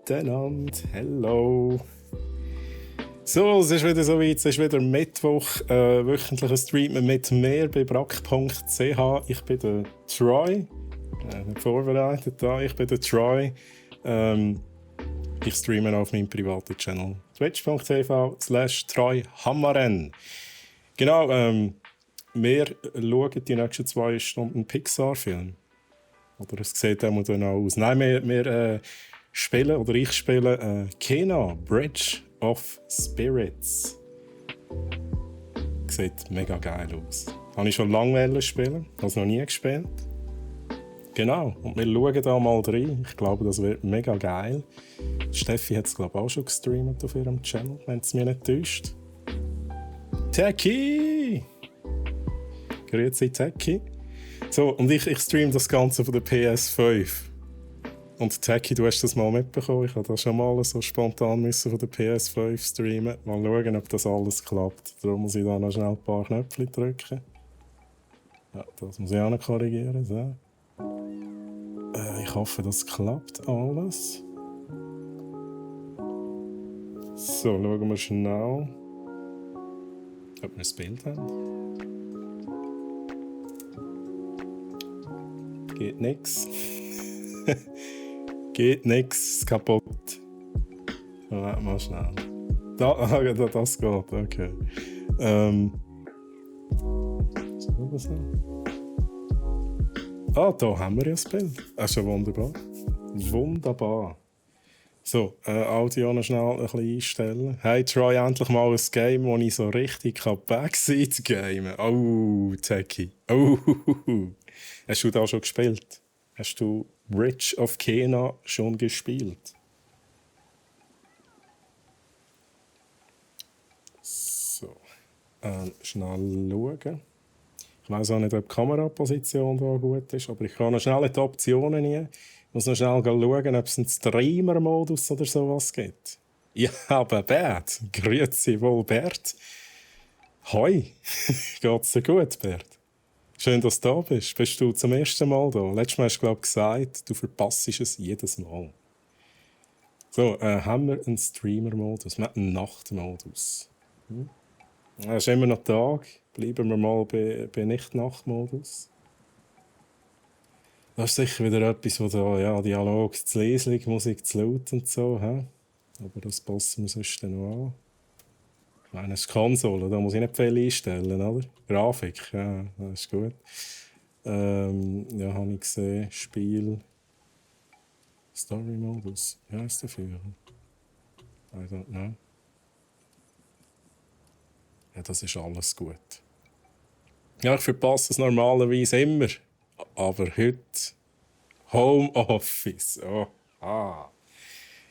miteinander. Hello. So, es ist wieder so weit, es ist wieder Mittwoch, wöchentlicher Stream mit mir bei brack.ch. Ich bin der Troy, nicht vorbereitet da, ich bin der Troy. Ich streame auf meinem privaten Channel twitch.tv/TroyHammaren. Genau, wir schauen die nächsten 2 Stunden Pixar-Film. Oder es sieht auch dann aus. Nein, wir spielen, oder ich spiele Kena, Bridge of Spirits. Sieht mega geil aus. Habe ich schon lange spielen, habe es noch nie gespielt. Genau, und wir schauen da mal rein. Ich glaube, das wird mega geil. Steffi hat es, glaube ich, auch schon gestreamt auf ihrem Channel, wenn es mich nicht täuscht. Techie! Grüezi, Techie. So, und ich streame das Ganze von der PS5. Und Techie, du hast das mal mitbekommen. Ich habe das schon mal so spontan müssen von der PS5 streamen. Mal schauen, ob das alles klappt. Darum muss ich da noch schnell ein paar Knöpfe drücken. Ja, das muss ich auch noch korrigieren. So. Ich hoffe, das klappt alles. So, schauen wir schnell, ob wir ein Bild haben. Geht nix. Geht nix, kaputt. Warte mal schnell. Das geht, okay. Da haben wir ja das Bild. Das ist ja wunderbar. Wunderbar. So, Audio noch schnell ein bisschen einstellen. Hey, Troy, endlich mal ein Game, wo ich so richtig Backseat gamen. Oh, Techie. Oh, hast du da schon gespielt? Hast du Bridge of Kena schon gespielt? So, schnell schauen. Ich weiss auch nicht, ob die Kameraposition da gut ist, aber ich kann noch schnell in die Optionen rein. Ich muss noch schnell schauen, ob es einen Streamer-Modus oder sowas gibt. Ja, aber Bert. Grüezi wohl, Bert. Hoi. Geht's dir gut, Bert? Schön, dass du da bist. Bist du zum ersten Mal da? Letztes Mal hast du, glaube ich, gesagt, du verpasst es jedes Mal. So, haben wir einen Streamer-Modus? Wir haben einen Nacht-Modus. Es ist immer noch Tag. Bleiben wir mal bei Nicht-Nacht-Modus. Das ist sicher wieder etwas, wo da, ja, Dialog zu leislich, Musik zu laut und so. He? Aber das passen wir sonst dann noch an. Ich meine, es ist Konsole, da muss ich nicht viel einstellen, oder? Grafik, ja, das ist gut. Ja, habe ich gesehen. Spiel. Story-Modus. Wie heisst der Führer? I don't know. Ja, das ist alles gut. Ja, ich verpasse es normalerweise immer. Aber heute Homeoffice. Oh,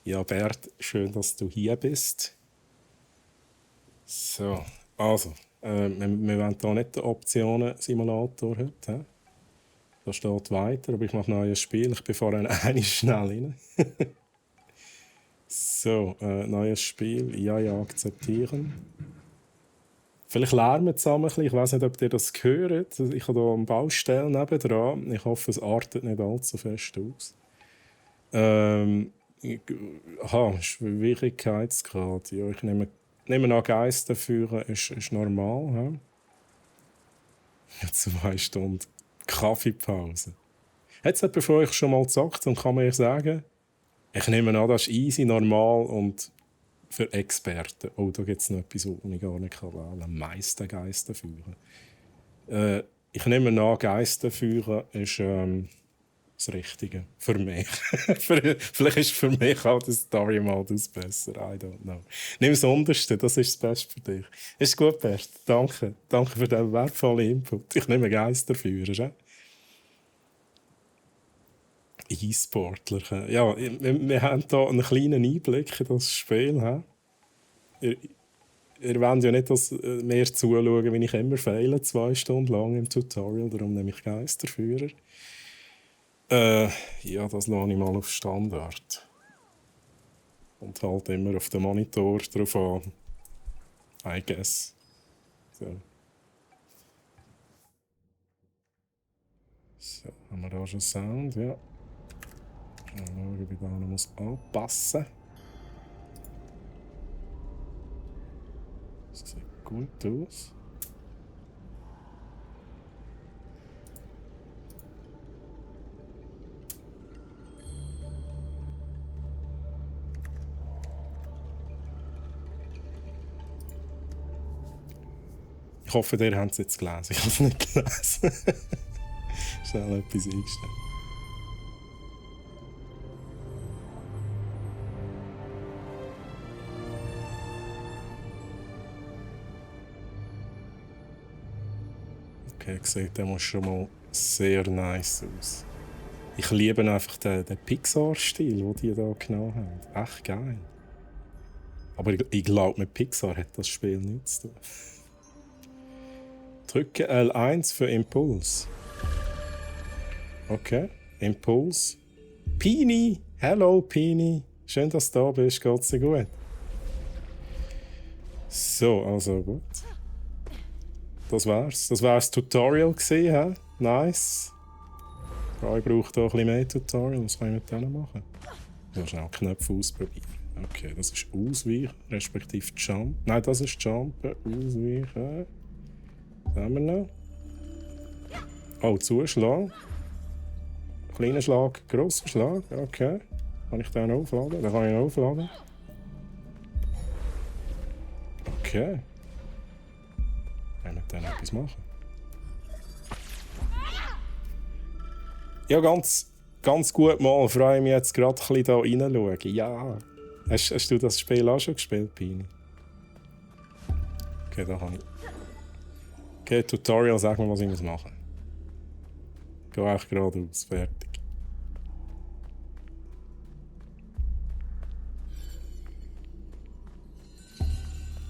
Ja, Bert, schön, dass du hier bist. So, also, wir wollen hier nicht den Optionen-Simulator heute. He? Da steht weiter, aber ich mache ein neues Spiel. Ich bin vorhin eine schnell rein. So, neues Spiel. Ja, akzeptieren. Vielleicht lernen wir zusammen ein bisschen. Ich weiß nicht, ob ihr das hört. Ich habe hier eine Baustelle nebendran. Ich hoffe, es artet nicht allzu fest aus. Schwierigkeitsgrad. Ja, ich nehme an, Geister führen ist normal. Ja, 2 Stunden Kaffeepause. Hat es jemand von euch schon mal gezockt und kann mir sagen, ich nehme an, das ist easy, normal und für Experten. Oh, da gibt es noch etwas, was ich gar nicht wählen kann. Meistergeister führen. Ich nehme an, Geister führen ist das Richtige. Für mich. Vielleicht ist für mich auch der Story-Modus besser. I don't know. Nimm das Unterste, das ist das Beste für dich. Ist gut, Bert. Danke. Danke für den wertvollen Input. Ich nehme Geisterführer. E-Sportler. Ja, wir haben hier einen kleinen Einblick in das Spiel. Ihr wollt ja nicht, dass mehr zuschauen, wenn ich immer fehle, 2 Stunden lang im Tutorial. Darum nehme ich Geisterführer. Ja, das lasse ich mal auf Standard. Und halt immer auf den Monitor drauf an. I guess. So, haben wir da schon Sound? Ja. Schauen, ob ich da noch muss anpassen muss. Das sieht gut aus. Ich hoffe, ihr habt es jetzt gelesen. Ich habe es nicht gelesen. Schnell etwas einstellen. Okay, sieht der schon mal sehr nice aus. Ich liebe einfach den Pixar-Stil, den die hier genommen haben. Echt geil. Aber ich glaube, mit Pixar hat das Spiel nichts zu tun. Drücke L1 für Impuls. Okay, Impuls. Pini! Hello, Pini! Schön, dass du da bist. Geht's dir gut? So, also gut. Das war's. Das war das Tutorial gewesen, hä? Nice. Ich brauche hier ein bisschen mehr Tutorial. Was kann ich mit denen machen? Ich will schnell Knöpfe ausprobieren. Okay, das ist Ausweichen, respektive Jump. Nein, das ist Jumpen, Ausweichen. Was haben wir noch? Oh, Zuschlag. Kleiner Schlag, grosser Schlag. Okay. Kann ich den aufladen? Den kann ich aufladen. Okay. Kann ich mit denen etwas machen? Ja, ganz gut mal. Freue mich jetzt gerade ein bisschen da reinschauen. Ja. Hast du das Spiel auch schon gespielt, Pini? Okay, da kann ich. Okay, Tutorial, sag mir, was ich machen muss. Geh einfach geradeaus. Fertig.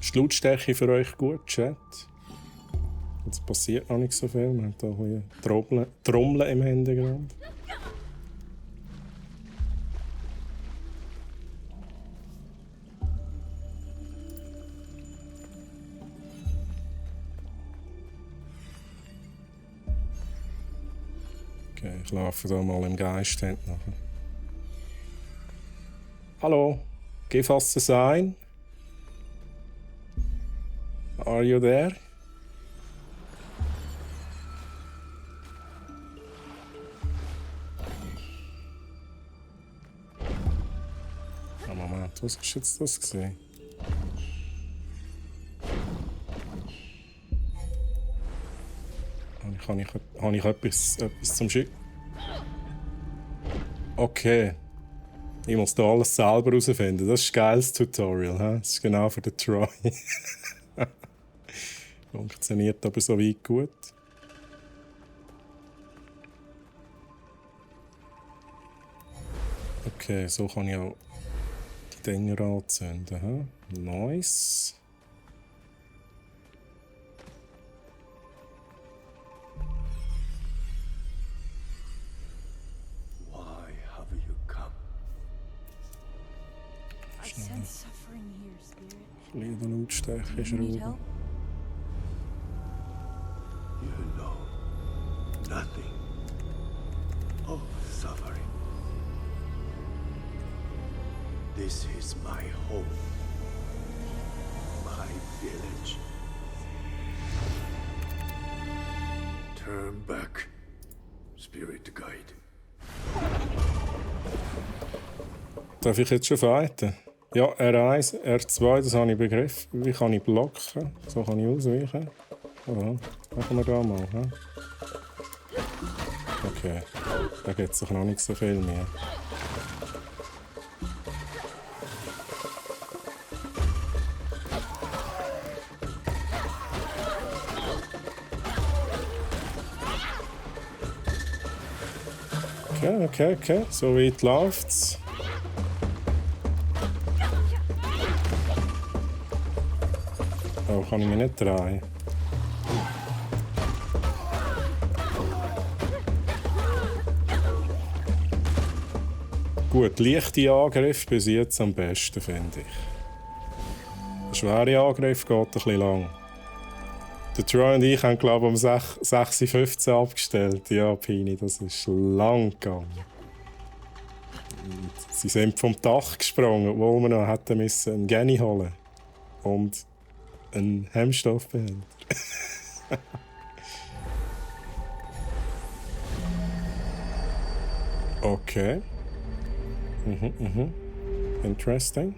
Ist die Lautstärke für euch gut, Chat? Jetzt passiert noch nicht so viel. Wir haben hier ein bisschen Trommeln im Hintergrund. Okay, ich laufe da mal im Geist nachher. Hallo, give us a sign. Are you there? Oh, Moment, was ist jetzt das gesehen? Habe ich etwas zum Schicken? Okay. Ich muss da alles selber herausfinden. Das ist ein geiles Tutorial. He? Das ist genau für den Troy. Funktioniert aber so weit gut. Okay, so kann ich auch die Dinger anzünden. He? Nice. Ein bisschen Lautstärke schrauben. You know nothing of suffering. This is my home, my village. Turn back, Spirit Guide. Darf ich jetzt schon fighten? Ja, R1, R2, das habe ich begriffen. Wie kann ich blocken? So kann ich ausweichen. Ja, machen wir da mal. He? Okay, da gibt es doch noch nicht so viel mehr. Okay. So weit läuft's. Oh, kann ich mich nicht drehen? Gut, leichte Angriff bis jetzt am besten, finde ich. Der schwere Angriff geht ein bisschen lang. Der Troy und ich haben, glaube ich, um 6:15 abgestellt. Ja, Pini, das ist lang gegangen. Sie sind vom Dach gesprungen, obwohl wir noch hätten müssen einen Genny holen und einen Hemmstoffbehälter. Okay. Interesting.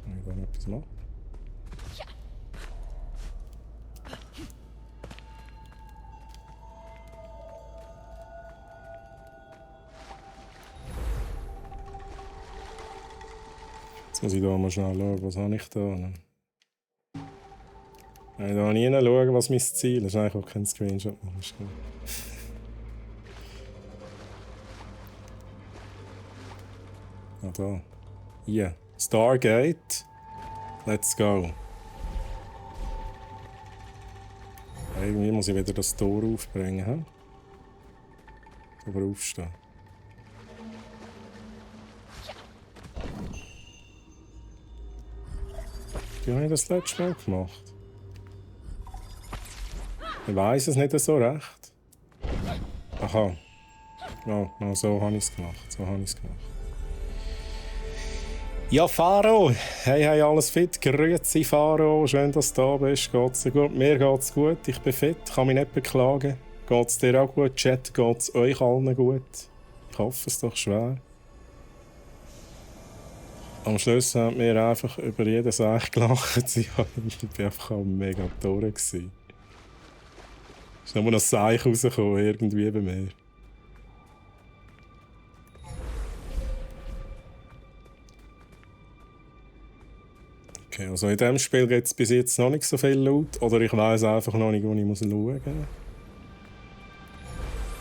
Kann ich da noch etwas machen? Jetzt muss ich da mal schnell schauen, was habe ich da? Ich da nie schauen, was mein Ziel ist. Nein, ich habe keinen Screenshot machen. Ist gut. Ah, da. Hier. Stargate. Let's go. Irgendwie muss ich wieder das Tor aufbringen. He? Aber aufstehen. Wie habe ich das letzte Mal gemacht? Ich weiss es nicht so recht. Aha. Ja, so habe ich es gemacht. Ja, Faro! Hey, alles fit? Grüezi, Faro. Schön, dass du da bist. Geht's dir gut? Mir geht's gut. Ich bin fit, kann mich nicht beklagen. Geht's dir auch gut? Chat, geht's euch allen gut? Ich hoffe es doch schwer. Am Schluss haben wir einfach über jedes Eich gelacht. Ich war einfach auch mega durch. Es ist nur noch das Eich rausgekommen, irgendwie bei mir. Okay, also in diesem Spiel gibt es bis jetzt noch nicht so viel Loot. Oder ich weiss einfach noch nicht, wo ich schauen muss.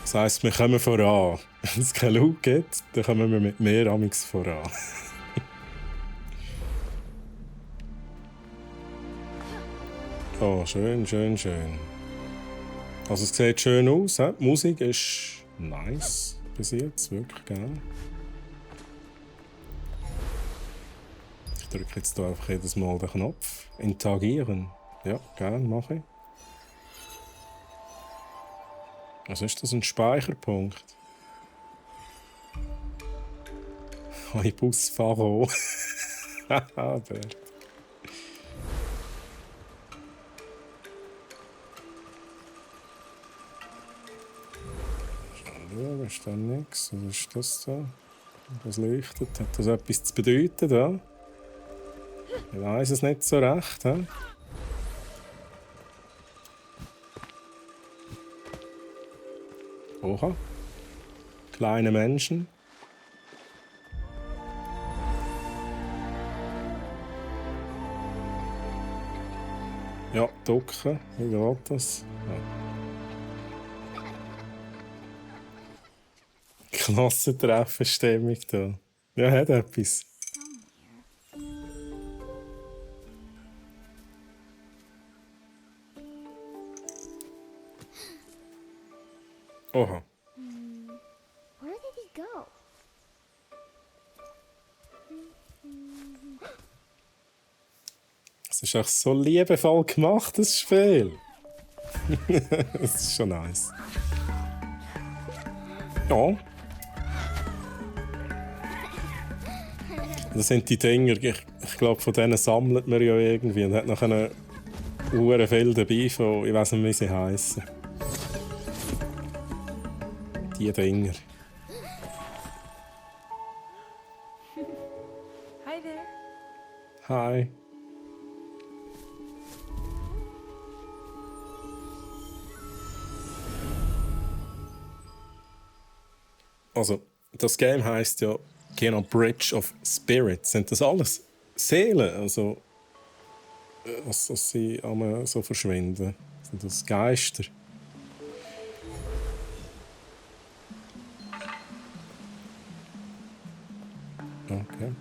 Das heisst, wir kommen voran. Wenn es kein Loot gibt, dann kommen wir mit mehr Amix voran. Oh, schön. Also es sieht schön aus. He? Die Musik ist nice bis jetzt, wirklich geil. Ich drücke jetzt hier einfach jedes Mal den Knopf. Interagieren. Ja, gerne, mache ich. Was ist das? Ein Speicherpunkt? Ein Busfahrer. Haha, Bert. Ja, ist da nichts. Was ist das da? Das leuchtet. Hat das etwas zu bedeuten da? Ich weiss es nicht so recht. He? Oha. Kleine Menschen. Ja, ducken. Wie geht das? Ja. Klassentreffen-Stimmung da. Ja, hat etwas. Oha. Where did he go? Es ist echt so liebevoll gemacht, das Spiel. Das ist schon nice. Ja. Das sind die Dinger, ich glaube, von denen sammelt man ja irgendwie und hat nachher eine Uhren viel dabei von, ich weiß nicht, wie sie heissen. Die Dinger. Hi there. Hi. Also, das Game heisst ja genau Bridge of Spirits. Sind das alles Seelen? Also, was sie einmal so verschwinden? Sind das Geister? Okay.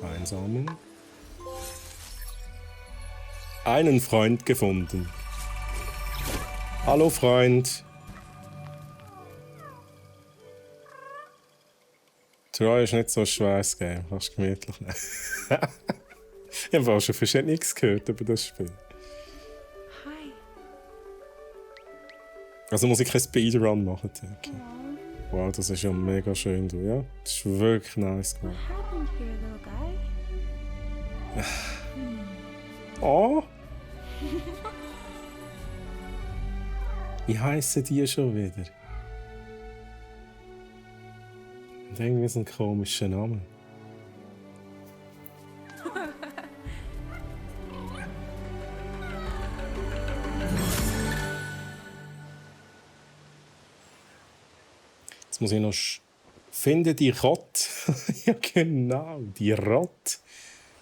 Einsammeln. Einen Freund gefunden. Hallo Freund. Troy ist nicht so ein schweres Game, kannst du gemütlich nehmen. Ich habe auch schon verschiedenes gehört über das Spiel. Hi. Also muss ich keinen Speedrun machen, denke ich. Wow, das ist ja mega schön, du, ja? Das ist wirklich nice What gemacht. happened here, little guy? Oh! Wie heissen die schon wieder? Und irgendwie so einen komischen Namen. Jetzt muss ich noch finde die Rott. Ja, genau, die Rott.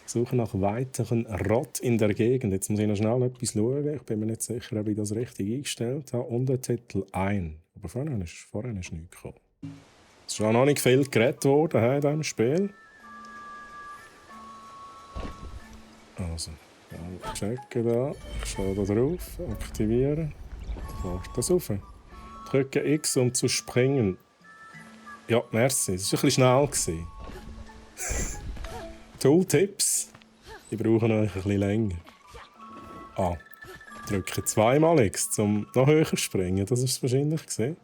Ich suche nach weiteren Rott in der Gegend. Jetzt muss ich noch schnell etwas schauen. Ich bin mir nicht sicher, ob ich das richtig eingestellt habe. Untertitel ein. Aber vorhin ist nichts gekommen. Es ist auch noch nicht viel geredet worden in diesem Spiel. Also, dann checken da. Ich schaue da drauf. Aktivieren. Fährt das auf. Drücke X, um zu springen. Ja, merci. Es war ein bisschen schnell. Tooltips. Die brauchen euch ein bisschen länger. Drücke zweimal X, um noch höher zu springen. Das ist es wahrscheinlich gesehen.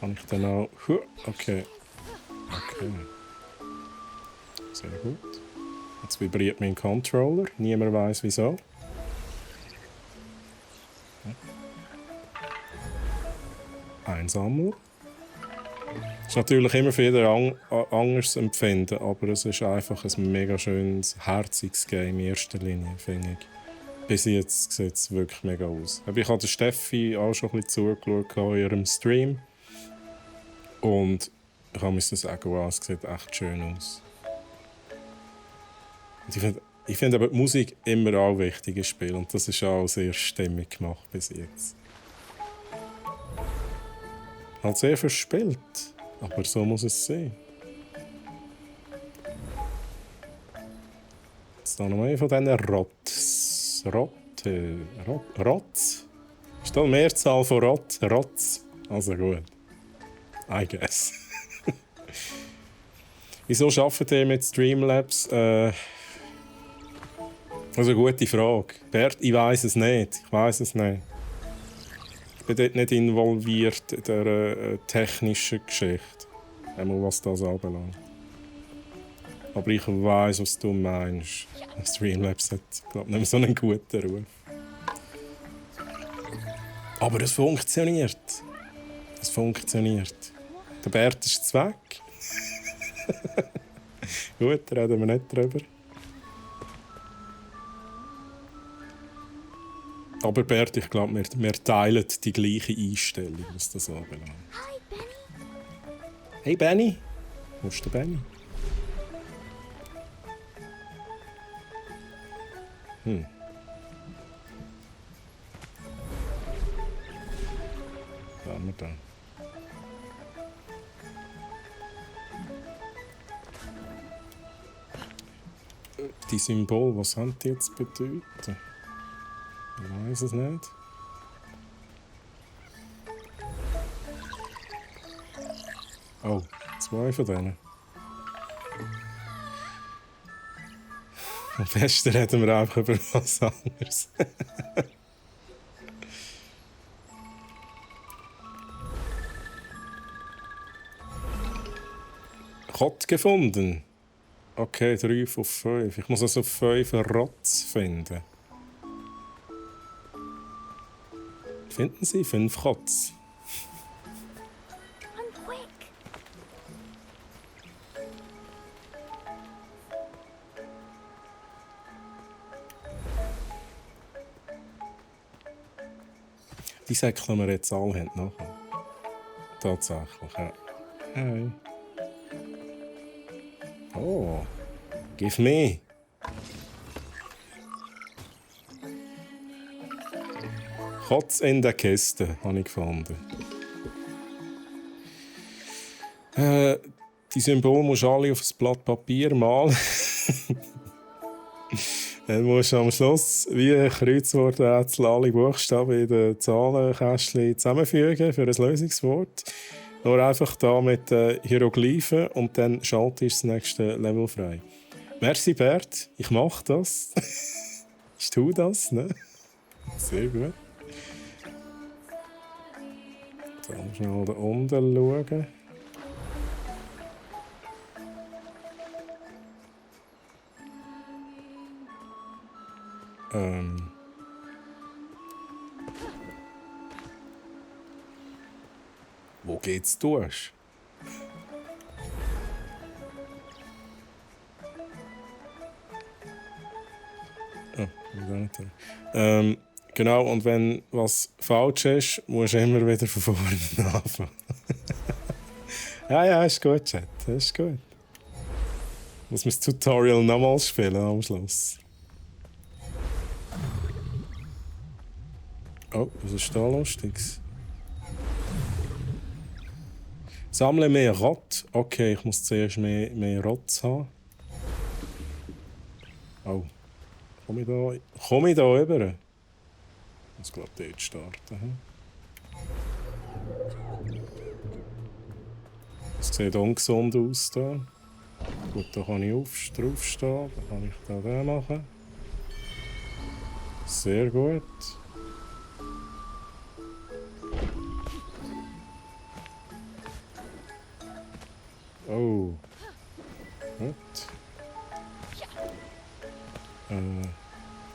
Kann ich dann auch... Okay. Sehr gut. Jetzt vibriert mein Controller. Niemand weiß wieso. Einsammeln. Es ist natürlich immer für jeden anders empfinden, aber es ist einfach ein mega schönes, herziges Game in erster Linie, finde ich. Bis jetzt sieht es wirklich mega aus. Ich habe der Steffi auch schon ein bisschen zugeschaut in ihrem Stream. Und ich musste sagen, wow, es sieht echt schön aus. Und ich finde aber die Musik immer auch wichtig im Spiel. Und das ist auch sehr stimmig gemacht bis jetzt. Hat sehr verspielt. Aber so muss es sein. Jetzt noch mehr von diesen Rotz. Rotz? Ist da eine Mehrzahl von Rotz? Also gut. I guess. Wieso arbeitet ihr mit Streamlabs? Also gute Frage. Bert, ich weiss es nicht. Ich bin dort nicht involviert in dieser technischen Geschichte. Einmal was das anbelangt. Aber ich weiss, was du meinst. Streamlabs hat, glaube ich, nicht mehr so einen guten Ruf. Aber es funktioniert. Der Bert ist jetzt weg. Gut, reden wir nicht drüber. Aber Bert, ich glaube, wir teilen die gleiche Einstellung, was das anbelangt. Hi, Benny. Hey Benny! Wo ist der Benny? Was haben wir da? Die Symbole, was haben die jetzt bedeuten? Ich weiß es nicht. Oh, 2 von denen. Am besten reden wir einfach über was anderes. Gott gefunden. Okay, 3 von 5. Ich muss also 5 Rotz finden. Finden Sie 5 Kotz? Run quick. Die Säckchen, die wir jetzt alle haben, nachher. Tatsächlich, ja. Hey. Oh, give me. Kotz in der Kiste, habe ich gefunden. Die Symbole musst du alle auf ein Blatt Papier malen. Dann musst du am Schluss wie Kreuzworträtsel alle Buchstaben in den Zahlenkästchen zusammenfügen für ein Lösungswort. Nur einfach da mit Hieroglyphen und dann schaltest du das nächste Level frei. Merci Bert, ich mache das. Ich tue das, ne? Sehr gut. Dann schnell da unten schauen. Wo geht's durch? Genau, und wenn was falsch ist, musst du immer wieder von vorne anfangen. ja, ist gut, Chat. Das ist gut. Muss man das Tutorial nochmals spielen am Schluss. Oh, was ist da Lustiges? Sammle mehr Rott. Okay, ich muss zuerst mehr Rotz haben. Oh. Komm ich da rüber? Ich muss glaube dort starten. Es sieht ungesund aus da. Gut, da kann ich draufstehen. Da kann ich da den machen. Sehr gut. Oh. Gut.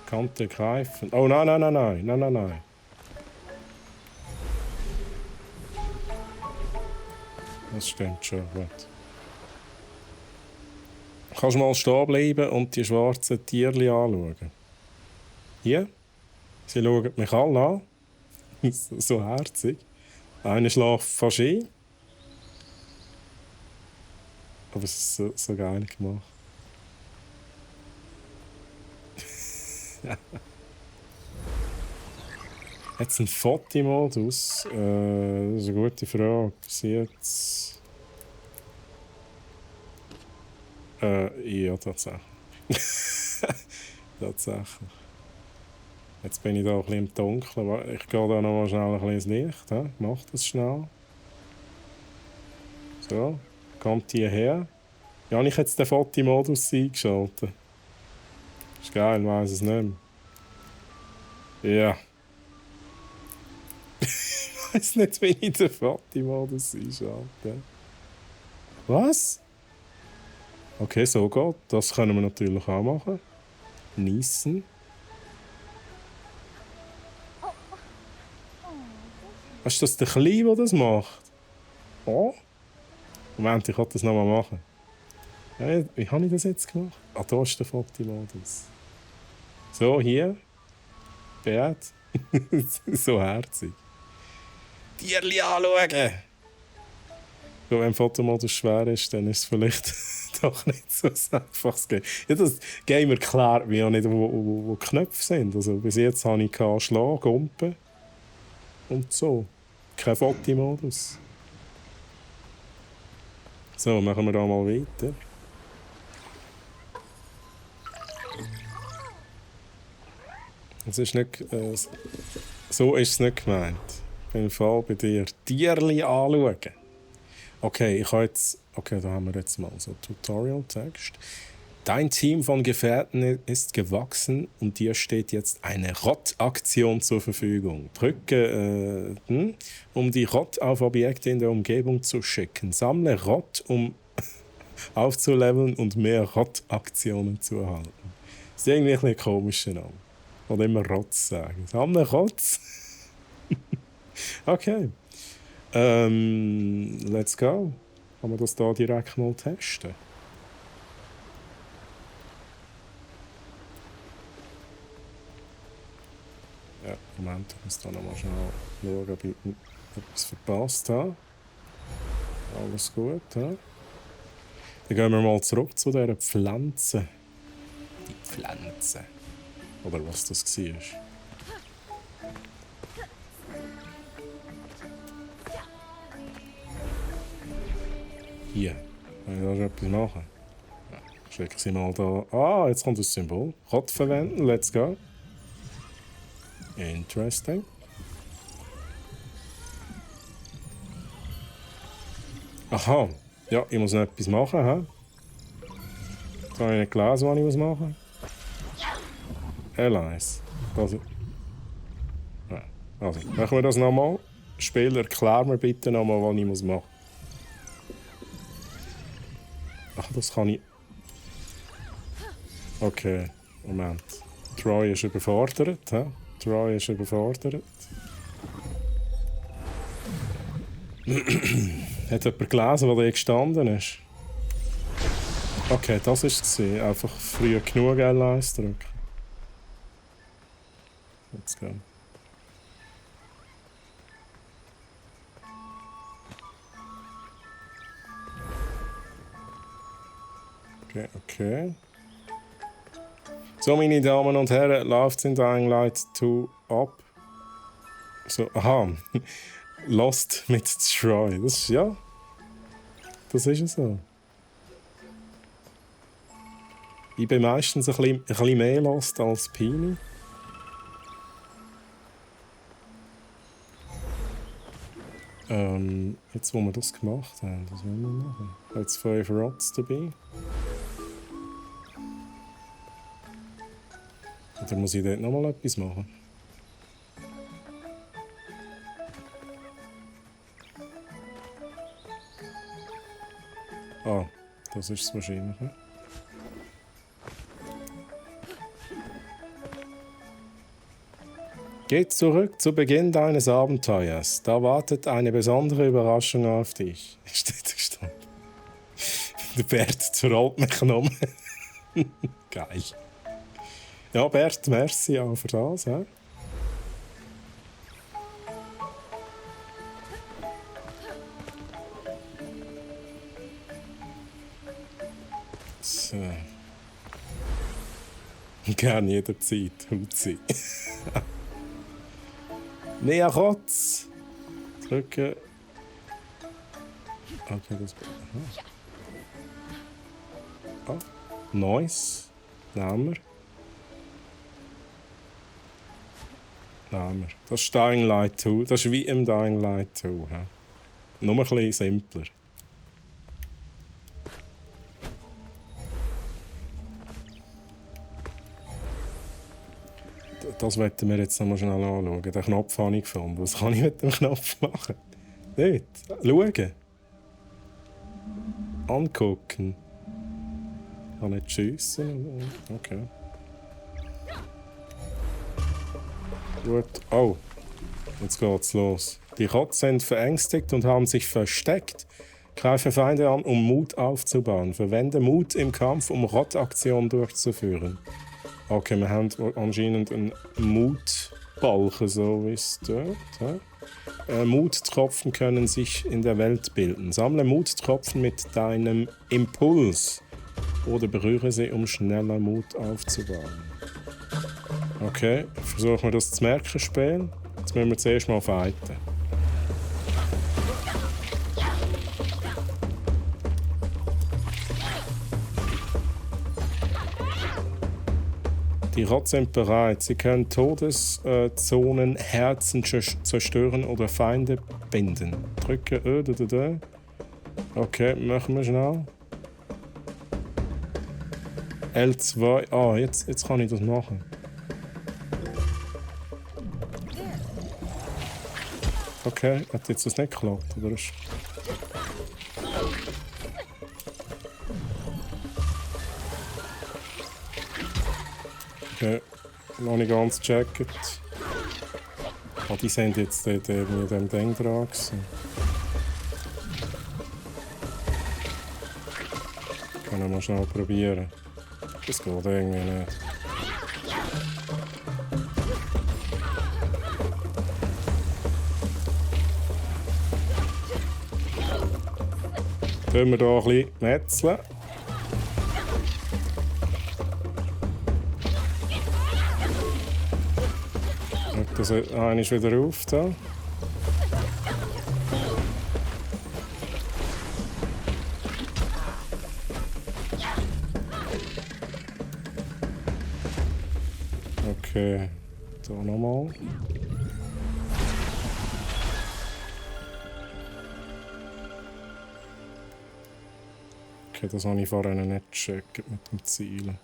Kante greifen. Oh nein. Das stimmt schon, gut. Kannst du mal stehen bleiben und die schwarzen Tierchen anschauen? Hier? Sie schauen mich alle an. So herzig. Einer schläft fast ein. Aber es ist so geil gemacht. Hat es einen Fotomodus? Das ist eine gute Frage. Bis jetzt. Ja, tatsächlich. Tatsächlich. Jetzt bin ich da ein bisschen im Dunkeln. Ich gehe da noch mal schnell ein bisschen ins Licht. He? Ich mache das schnell. So. Kommt hierher. Ja, habe ich jetzt den Fotomodus eingeschaltet. Ist geil, ich weiss es nicht mehr. Ja. Ich weiss nicht, wie ich den Fotomodus einschalte. Was? Okay, so geht. Das können wir natürlich auch machen. Niesen. Ist das der Kleine, der das macht? Oh? Moment, ich kann das nochmal machen. Ja, wie habe ich das jetzt gemacht? Ah, da ist der Fotomodus. So, hier. Bert. So herzig. Tierli anschauen! So, wenn Fotomodus schwer ist, dann ist es vielleicht doch nicht so einfach. Ja, das Game erklärt mir ja nicht, wo Knöpfe sind. Also, bis jetzt habe ich Schlag, Umpen und so. Kein Fotomodus. So, machen wir da mal weiter. Das ist nicht, so ist es nicht gemeint. Ich bin voll bei dir. Tierli anschauen. Okay, ich habe jetzt. Okay, da haben wir jetzt mal so Tutorial-Text. Dein Team von Gefährten ist gewachsen und dir steht jetzt eine Rott-Aktion zur Verfügung. Drücke, um die Rott auf Objekte in der Umgebung zu schicken. Sammle Rott, um aufzuleveln und mehr Rott-Aktionen zu erhalten. Das ist irgendwie ein bisschen komischer Name. Oder immer Rotz sagen. Sammle Rotz. Okay. Let's go. Kann man das da direkt mal testen? Ja, Moment, ich muss da noch mal schnell schauen, ob ich etwas verpasst habe. Alles gut, ja? Dann gehen wir mal zurück zu dieser Pflanze. Die Pflanze. Oder was das war. Hier. Kann ich da schon etwas machen? Ja, schicke sie mal da. Ah, jetzt kommt das Symbol. Rott verwenden, let's go. Interesting. Aha. Ja, ich muss noch etwas machen. He? Jetzt habe ich nicht gelesen, was ich machen muss. Nice. Also, machen wir das nochmal. Spiel, erklär mir bitte nochmal, was ich machen muss. Ach, das kann ich... Okay, Moment. Troy ist überfordert. Hä? Troy ist überfordert. Hat jemand gelesen, was da gestanden ist? Okay, das war es. Einfach früh genug L1 drücken. Let's go. Okay, okay. So, meine Damen und Herren, läuft in Dying Light 2 ab. So, aha. Lost mit Troy. Das ist, ja. Das ist es so. Ich bin meistens ein bisschen mehr Lost als Pini. Jetzt, wo wir das gemacht haben, was wollen wir machen? Jetzt 5 Rots dabei. Oder muss ich dort nochmal etwas machen? Ah, das ist es wahrscheinlich. Ne? Geht zurück zu Beginn deines Abenteuers. Da wartet eine besondere Überraschung auf dich. Steht da gestanden. Der Bert zur Altmechanom. Geil. Ja, Bert, merci auch für das. He? So. Gerne jederzeit. Hutzi. Näher Kotz. Drücken. Okay, das. Ah. Nice. Nehmen wir. Nehmen wir. Das ist Dying Light 2. Das ist wie im Dying Light 2. He? Nur ein bisschen simpler. Das wollten wir jetzt noch mal schnell anschauen. Den Knopf habe ich gefunden. Was kann ich mit dem Knopf machen? Nicht. Schauen. Angucken. Ich kann nicht schiessen. Okay. Gut. Oh. Jetzt geht's los. Die Rots sind verängstigt und haben sich versteckt. Greife Feinde an, um Mut aufzubauen. Verwende Mut im Kampf, um Rot-Aktionen durchzuführen. Okay, wir haben anscheinend einen Mutbalken, so wie es dort. Muttropfen können sich in der Welt bilden. Sammle Muttropfen mit deinem Impuls oder berühre sie, um schneller Mut aufzubauen. Okay, versuchen wir das zu merken, Spiel. Jetzt müssen wir zuerst mal fighten. Die Rots sind bereit. Sie können Todeszonen, Herzen zerstören oder Feinde binden. Drücke Ö. Okay, machen wir schnell. L2. Ah, jetzt kann ich das machen. Okay, hat jetzt das nicht geklappt, oder? Okay, noch nicht ganz gecheckt. Ah, die sind jetzt dort irgendwie in dem Ding dran gewesen. Können wir mal schnell probieren. Das geht irgendwie nicht. Können wir hier ein bisschen metzeln. Das eine ist wieder auf da. Okay, da nochmal. Okay, das habe ich vorher nicht gecheckt mit dem Zielen.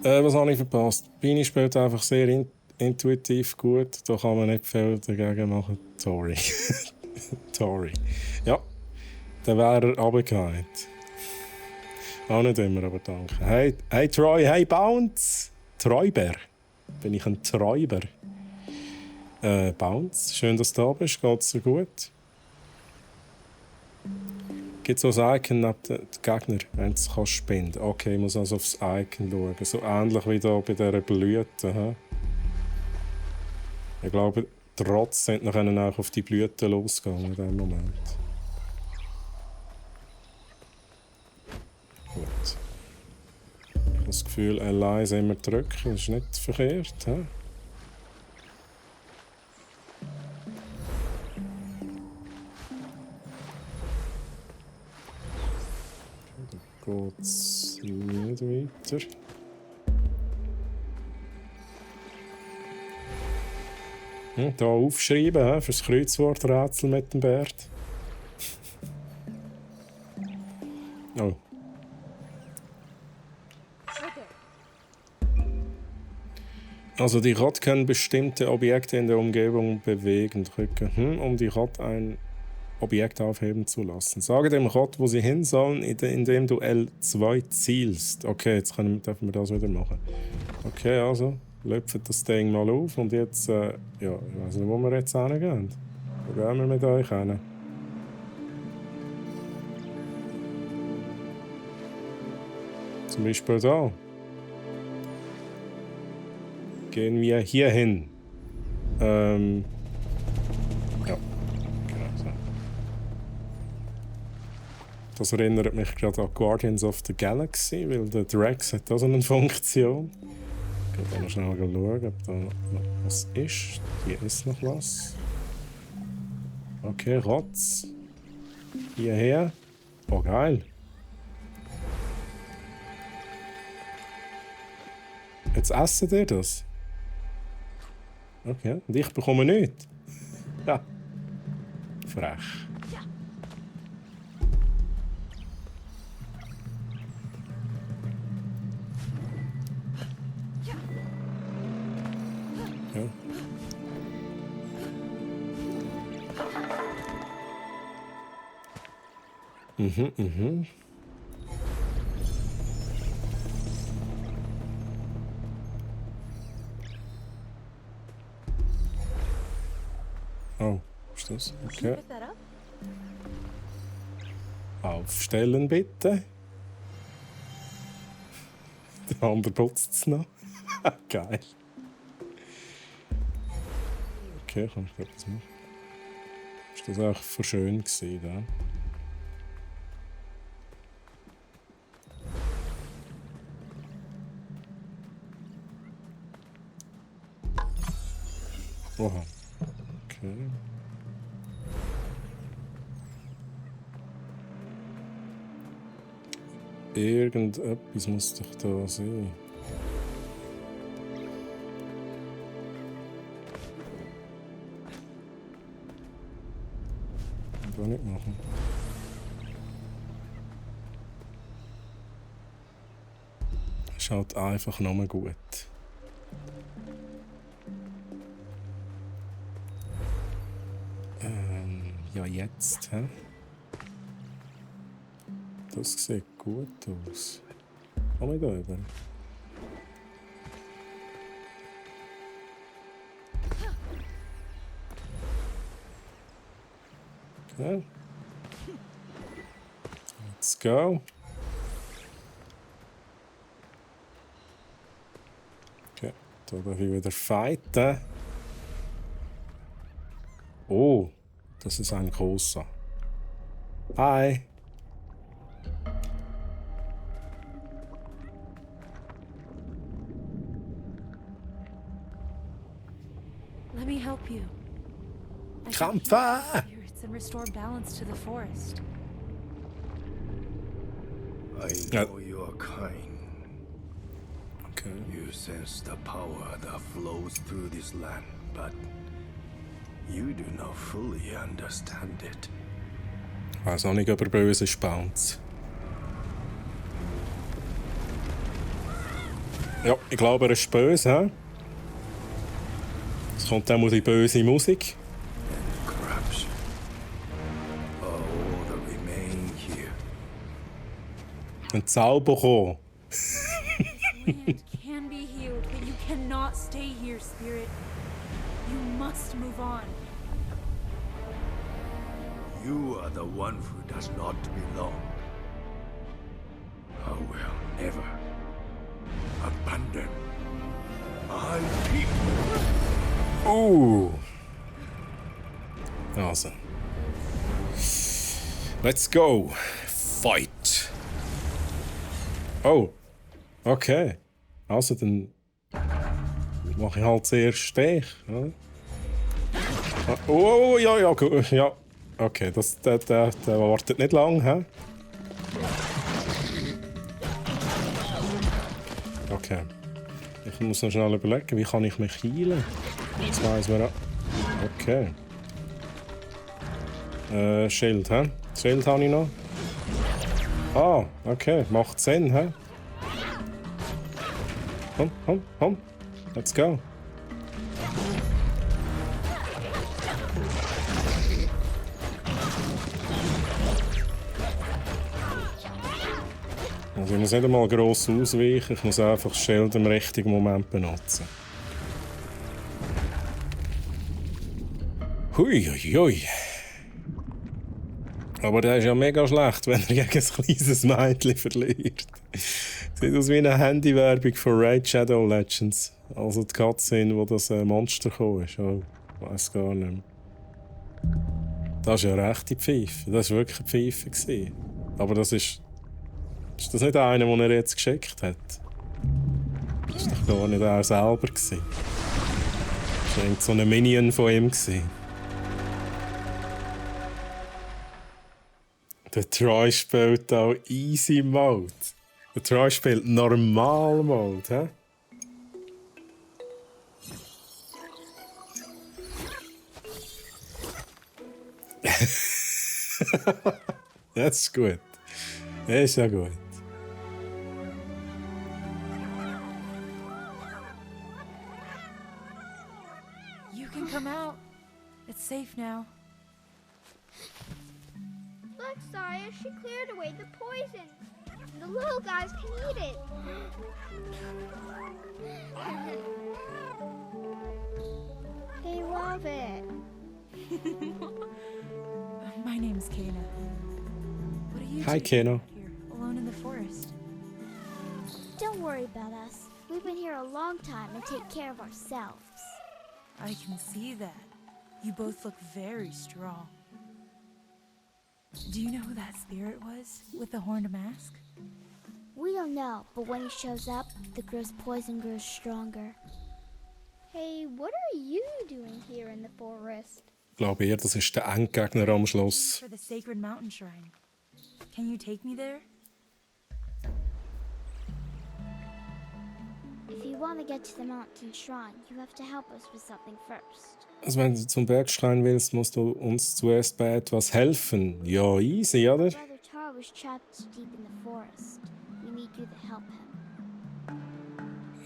Was habe ich verpasst? Pini spielt einfach sehr intuitiv gut. Da kann man nicht viel dagegen machen. Sorry. Sorry. Ja, dann wäre er runtergefallen. Auch nicht immer, aber danke. Hey Troy, hey Bounce! Träuber. Bin ich ein Träuber? Bounce, schön, dass du da bist. Geht's dir gut? Gibt es so ein Icon neben den Gegner, wenn du es spenden kannst? Okay, ich muss also aufs Icon schauen. So ähnlich wie hier bei dieser Blüte. He? Ich glaube, trotz sind nachher auch auf die Blüte losgegangen in diesem Moment. Gut. Ich habe das Gefühl, allein immer drücken, das ist nicht verkehrt. He? Geht's nicht weiter. Hier aufschreiben für das Kreuzworträtsel mit dem Bert. Oh. Also die Ratte können bestimmte Objekte in der Umgebung bewegen. Drücken, um die Ratte ein Objekt aufheben zu lassen. Sage dem Ratte, wo sie hin sollen, indem du L2 zielst. Okay, jetzt dürfen wir das wieder machen. Okay, also, löpft das Ding mal auf und jetzt, ja, ich weiß nicht, wo wir jetzt hingehen. Wo gehen wir mit euch hin? Zum Beispiel da. Gehen wir hier hin. Ja. Das erinnert mich gerade an Guardians of the Galaxy, weil der Drax hat auch so eine Funktion. Ich kann noch schnell schauen, ob da noch was ist. Hier ist noch was. Okay, Rotz. Hierher. Oh, geil. Jetzt essen ihr das? Okay, und ich bekomme nichts. Ja. Frech. Ja. Mhm. Oh, ist das? Okay. Aufstellen bitte. Der andere putzt es noch. Geil. Okay, kann ich etwas machen? Ist das auch verschön gewesen, da? Oha. Okay. Irgendetwas muss doch da sein. Kann nicht machen. Schaut einfach nur gut. Ja, jetzt, hä? Das sieht gut aus. Komm ich da rüber? Okay. Let's go. Okay, da darf ich wieder fighten. Oh, das ist ein großer. Hi. Let me help you. I can Kämpfe! heal spirits and restore balance to the forest. I Ja. know you're kind. Okay. You sense the power that flows through this land, but you do not fully understand it. Ich weiß auch nicht, ob er böse ist, Bounce. Ja, ich glaube, er ist böse, hä? Jetzt kommt auch mal die böse Musik. Corruption. All that remain here. Ein Zauber gekommen. Land can be healed, but you cannot stay here, Spirit. You must move on. You are the one who does not belong. I will never abandon my people. Also. Let's go. Fight. Oh. Okay. Also, dann mache ich halt zuerst Stich. Oder? Oh, ja, ja, gut. Ja. Okay, der wartet nicht lang, hä? Okay. Ich muss noch schnell überlegen, wie kann ich mich heilen? Jetzt weiss man auch. Okay. Schild, hä? Schild habe ich noch. Ah, okay. Macht Sinn, hä? Komm. Let's go. Also ich muss nicht einmal gross ausweichen, ich muss einfach das Schild im richtigen Moment benutzen. Hui. Aber der ist ja mega schlecht, wenn er gegen ein kleines Mädchen verliert. Sieht aus wie eine Handywerbung von Raid Shadow Legends. Also die Cutscene, wo das Monster gekommen ist. Oh, ich weiss gar nicht mehr. Das ist ja eine rechte Pfeife. Das war wirklich eine Pfeife gewesen. Aber das ist... Ist das nicht einer, den er jetzt geschickt hat? Das war doch gar nicht er selber gewesen. Das war irgend so ein Minion von ihm gewesen. Der Troy spielt auch Easy Mode. Der Troy spielt Normal Mode, hä? Das ist gut. Das ist ja gut. You can come out. It's safe now. Look, Saya, she cleared away the poison. The little guys can eat it. They love it. My name's Kana. What are you Hi, doing Kana. out here, alone in the forest? Don't worry about us. We've been here a long time and take care of ourselves. I can see that. You both look very strong. Do you know who that spirit was with the horned mask? We don't know, but when he shows up, the girl's poison grows stronger. Hey, what are you doing here in the forest? Ich glaube eher, das ist der Endgegner am Schluss. For the sacred mountain shrine. Can you take me there? If you want to get to the mountain shrine, you have to help us with something first. Also wenn du zum Bergschrein willst, musst du uns zuerst bei etwas helfen. Ja, easy, oder? Brother Tar was trapped deep in the forest. We need you to help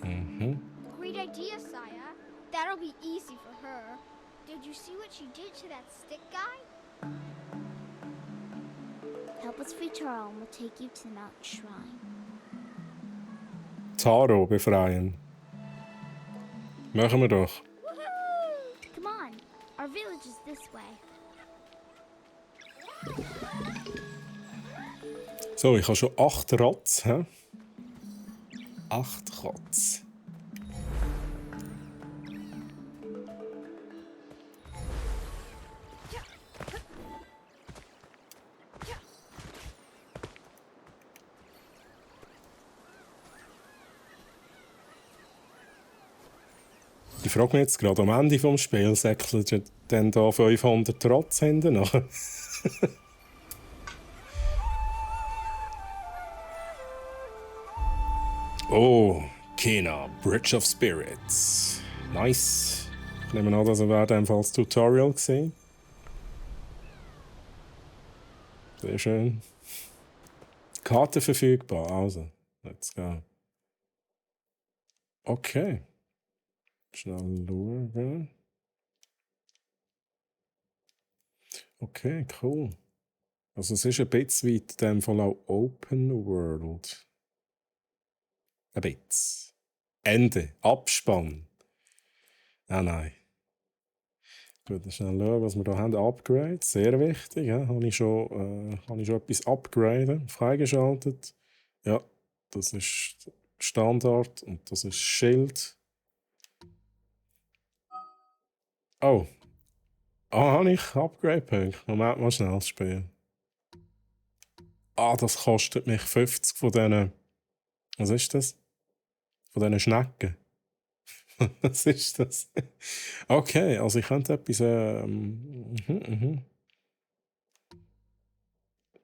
him. Great idea, Saya. That'll be easy for her. Did you see what she did to that stick guy? Help us free Taro and we'll take you to the mountain shrine. Taro befreien. Machen wir doch. Woohoo! Come on, our village is this way. So, ich habe schon 8 Rats. 8 Rats. Ich frage mich jetzt gerade, am Ende des Spiels säckelt dann da 500 Rats hinten nach. Oh, Kena, Bridge of Spirits. Nice. Ich nehme an, das wäre dann das Tutorial gewesen. Sehr schön. Karte verfügbar, also. Let's go. Okay. Schnell schauen. Okay, cool. Also es ist ein bisschen weit in dem Fall auch Open World. Ein bisschen. Ende. Abspann. Nein. Gut, dann schnell schauen, was wir hier haben. Upgrade, sehr wichtig. Ja? Habe ich schon etwas upgraden, freigeschaltet. Ja, das ist Standard und das ist Schild. Oh. Habe ich Upgrade-Punkte? Moment mal schnell spielen. Das kostet mich 50 von diesen... Was ist das? Von diesen Schnecken. Was ist das? Okay, also ich könnte etwas...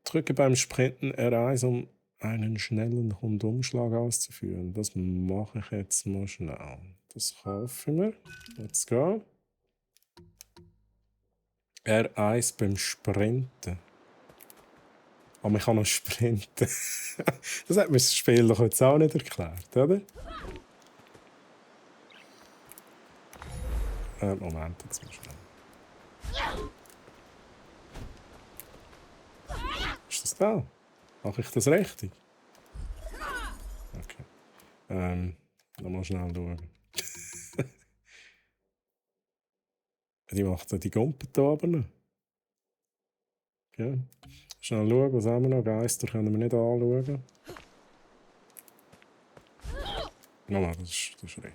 Drücke beim Sprinten R1, um einen schnellen Rundumschlag auszuführen. Das mache ich jetzt mal schnell. Das kaufe ich mir. Let's go. R1 beim Sprinten. Aber man kann noch sprinten. Das hat mir das Spiel doch jetzt auch nicht erklärt, oder? Moment, jetzt mal schnell. Ist das da? Mache ich das richtig? Okay. Nochmal schnell schauen. Die macht die Gumpen da oben. Okay. Schnell schauen, was haben wir noch? Geister können wir nicht anschauen. Nochmal, das ist richtig.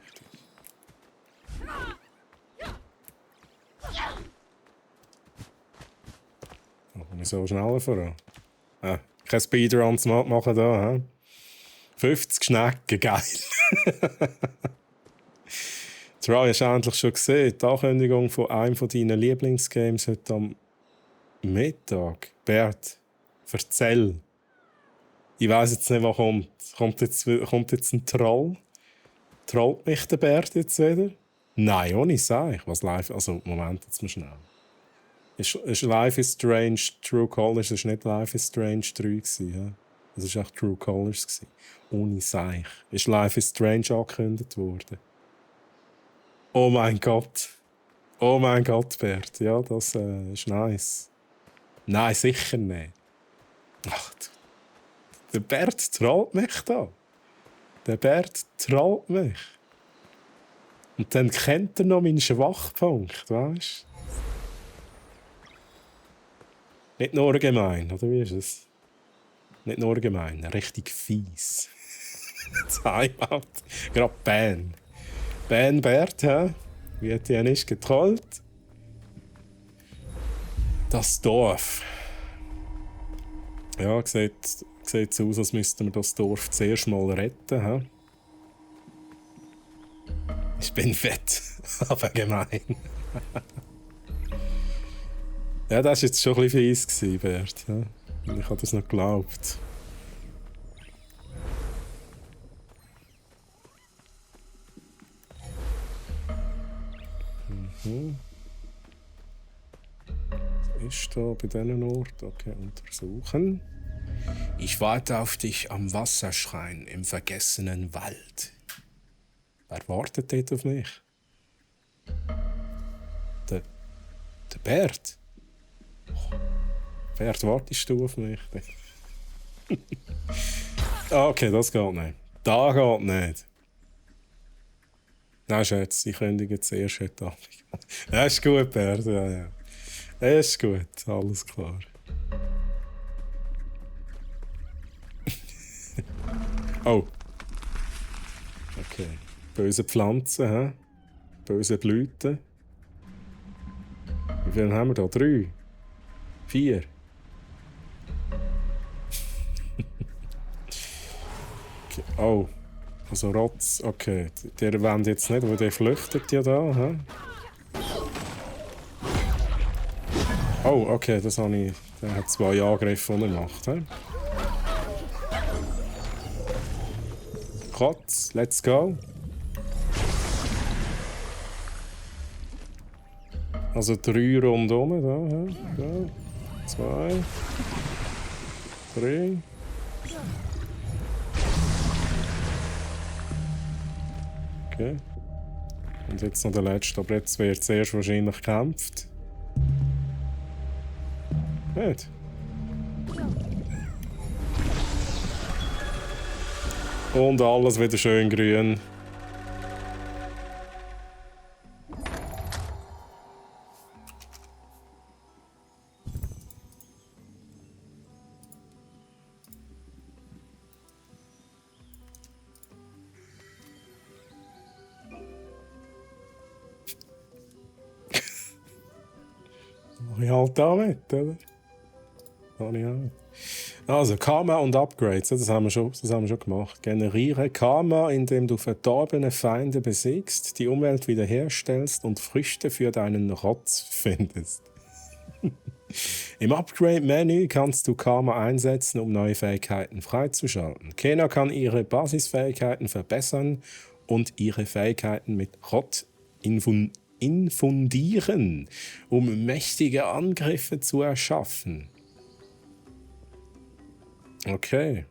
Machen wir so schneller voran. Kein Speedruns machen da. 50 Schnecken, geil. Troy, hast du endlich schon gesehen? Die Ankündigung von einem von deinen Lieblingsgames heute am Mittag. Bert, erzähl. Ich weiss jetzt nicht, was kommt. Kommt jetzt ein Troll? Trollt mich der Bert jetzt wieder? Nein, ohne Seich. Was live... Also, Moment, jetzt mal schnell. Ist Life is Strange True Colors? Das war nicht Life is Strange 3 gewesen, ja? Das war echt True Colors gewesen. Ohne Seich. Ist Life is Strange angekündigt worden? Oh mein Gott. Oh mein Gott, Bert. Ja, das ist nice. Nein, sicher nicht. Ach, der Bert trollt mich da. Der Bert trollt mich. Und dann kennt er noch meinen Schwachpunkt, weißt du? Nicht nur gemein, oder wie ist es? Nicht nur gemein, richtig fies. Timeout. Gerade Ben. Ben Bert, hä? Wie hat er nicht getrollt? Das Dorf. Ja, sieht so aus, als müssten wir das Dorf zuerst mal retten, hä? Ich bin fett, aber gemein. Ja, das war jetzt schon ein bisschen fies, Bert. Ja? Ich habe das noch geglaubt. Was ist da bei diesem Ort? Okay, untersuchen. Ich warte auf dich am Wasserschrein im vergessenen Wald. Wer wartet dort auf mich? Der Bert? Bert, wartest du auf mich? Okay, das geht nicht. Das geht nicht. Nein, Schatz, ich kündige zuerst heute Abend. Das ist gut, Bert. Ja. Das ist gut, alles klar. Oh. Okay. Böse Pflanzen, hä? Böse Blüten. Wie viele haben wir da? 3? 4? Okay. Oh. Also Rotz, okay. Der wollen jetzt nicht, weil der flüchtet ja da, hä? Oh, okay, das habe ich... Der hat 2 Angriffe gemacht, hä? Kotz, let's go. Also 3 rundum, da, hä? Da. 2. 3. Okay. Und jetzt noch der letzte, aber jetzt wird zuerst wahrscheinlich gekämpft. Nicht? Und alles wieder schön grün. Mach ich halt damit, oder? Kann ich auch. Also, Karma und Upgrades, das haben wir schon gemacht. Generiere Karma, indem du verdorbene Feinde besiegst, die Umwelt wiederherstellst und Früchte für deinen Rotz findest. Im Upgrade-Menü kannst du Karma einsetzen, um neue Fähigkeiten freizuschalten. Kena kann ihre Basisfähigkeiten verbessern und ihre Fähigkeiten mit Rot infundieren, um mächtige Angriffe zu erschaffen. Okay,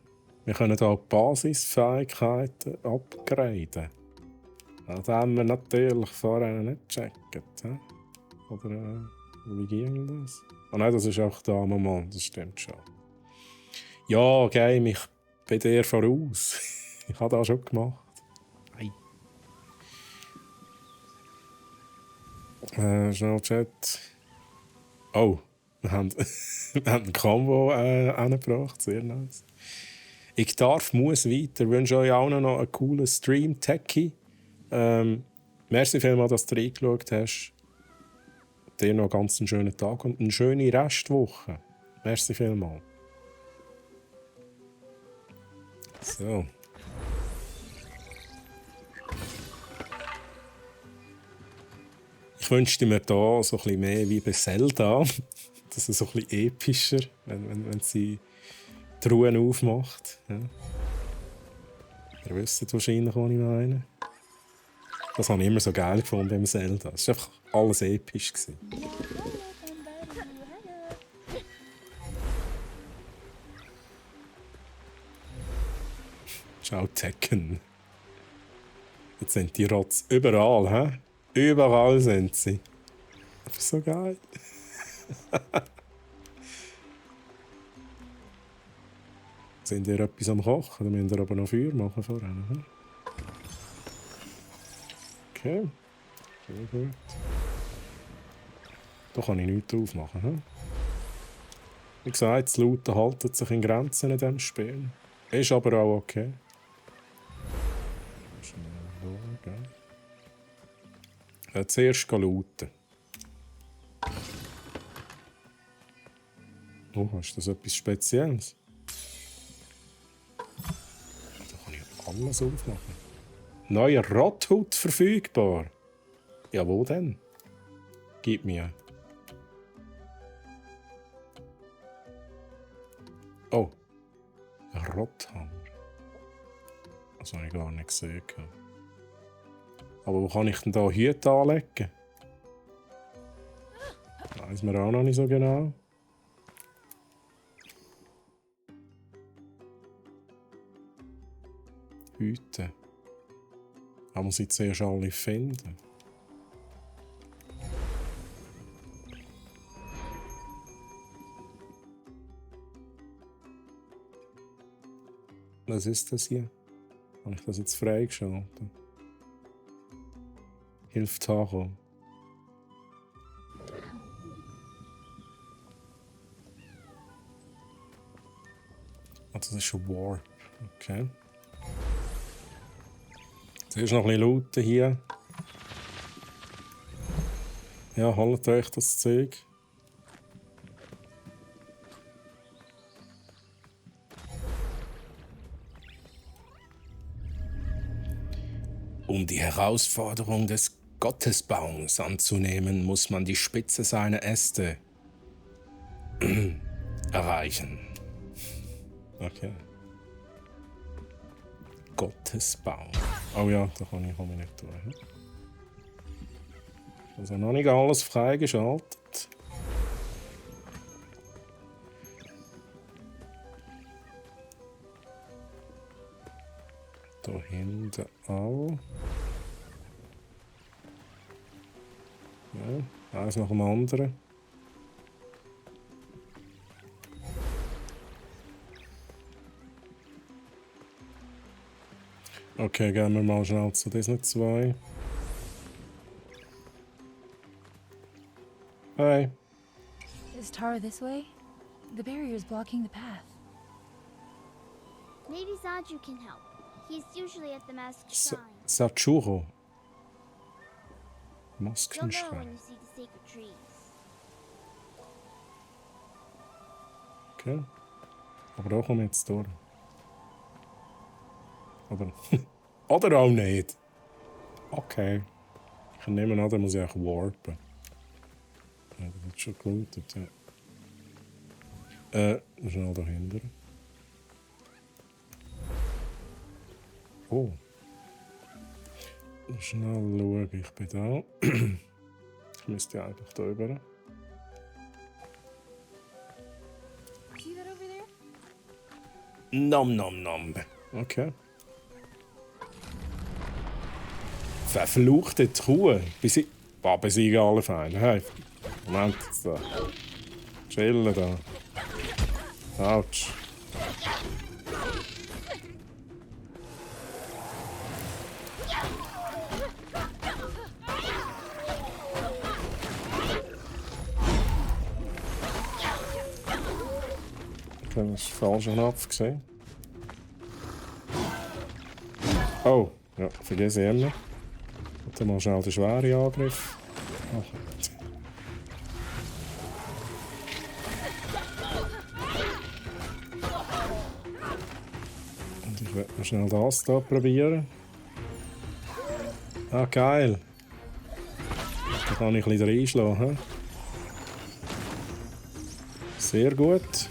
wir können hier die Basisfähigkeiten upgraden. Das haben wir natürlich vorher nicht gecheckt. He? Oder wie ging das? Ah nein, das ist auch da, Moment, das stimmt schon. Ja, Game, ich bin dir voraus. Ich habe das schon gemacht. Schnell Chat. Oh. Wir haben ein Combo angebracht, sehr nice. Ich muss weiter. Wünsche euch auch noch einen coolen Stream, Techie. Merci vielmals, dass du reingeschaut hast. Dir noch einen ganz schönen Tag und eine schöne Restwoche. Merci vielmals. So. Ich wünschte mir da so ein bisschen mehr wie bei Zelda. Das ist so ein bisschen epischer, wenn sie die Truhen aufmacht. Ja. Ihr wisst wahrscheinlich, was ich meine. Das habe ich immer so geil gefunden im Zelda. Es war einfach alles episch. Schau, Tekken. Jetzt sind die Rotz überall, hä? Überall sind sie. Das ist so geil. Sind ihr etwas am Kochen? Dann müsst ihr aber noch Feuer machen vorher. Hm? Okay. Sehr gut. Da kann ich nichts drauf machen. Hm? Wie gesagt, das Looten haltet sich in Grenzen in diesem Spiel. Ist aber auch okay. Zuerst looten. Oh, ist das etwas Spezielles? Da kann ich alles aufmachen. Neuer Rothut verfügbar. Ja, wo denn? Gib mir. Oh. Ein Rotthammer. Das habe ich gar nicht gesehen. Aber wo kann ich denn da Hüte anlegen? Weiß man auch noch nicht so genau. Hüte. Da muss ich zuerst alle finden. Was ist das hier? Habe ich das jetzt freigeschaltet? Hilft Taro. Ah, das ist schon Warp. Okay. Zuerst noch ein bisschen looten hier. Ja, holt euch das Zeug. Um die Herausforderung des Gottesbaums anzunehmen, muss man die Spitze seiner Äste erreichen. Okay. Gottesbaum. Oh ja, da kann ich nicht tun. Also noch nicht alles freigeschaltet. Da hinten auch. Ja, eins nach dem anderen. Okay, gehen wir mal schnell zu diesen zwei. Hi. Is Tara this way? The barrier is blocking the path. Maybe Sanju can help. He's usually at the masked Sa shrine. Sachuro. You'll know Maskenschrein. when you see the sacred trees. Okay. Aber da kommen wir jetzt durch. Oder, oder auch nicht. Okay. Ich nehme an, da muss ich auch warpen. Ja, das wird schon gelootet, ja. Schnell dahinter. Oh. Schnell schauen, ich bin da. Ich müsste einfach da rüber. See that over there? Nom nom nom. Okay. Verfluchte Truhe. Besiegen alle Feinde. Hey, Moment jetzt da. Chillen da. Autsch. Okay, das ist der falsche Knopf gesehen. Oh, ja, vergesse ich immer. Und dann mal schnell den schweren Angriff. Ach, und ich werde mal schnell das hier probieren. Ah, geil. Da kann ich ein bisschen reinschlagen. Sehr gut.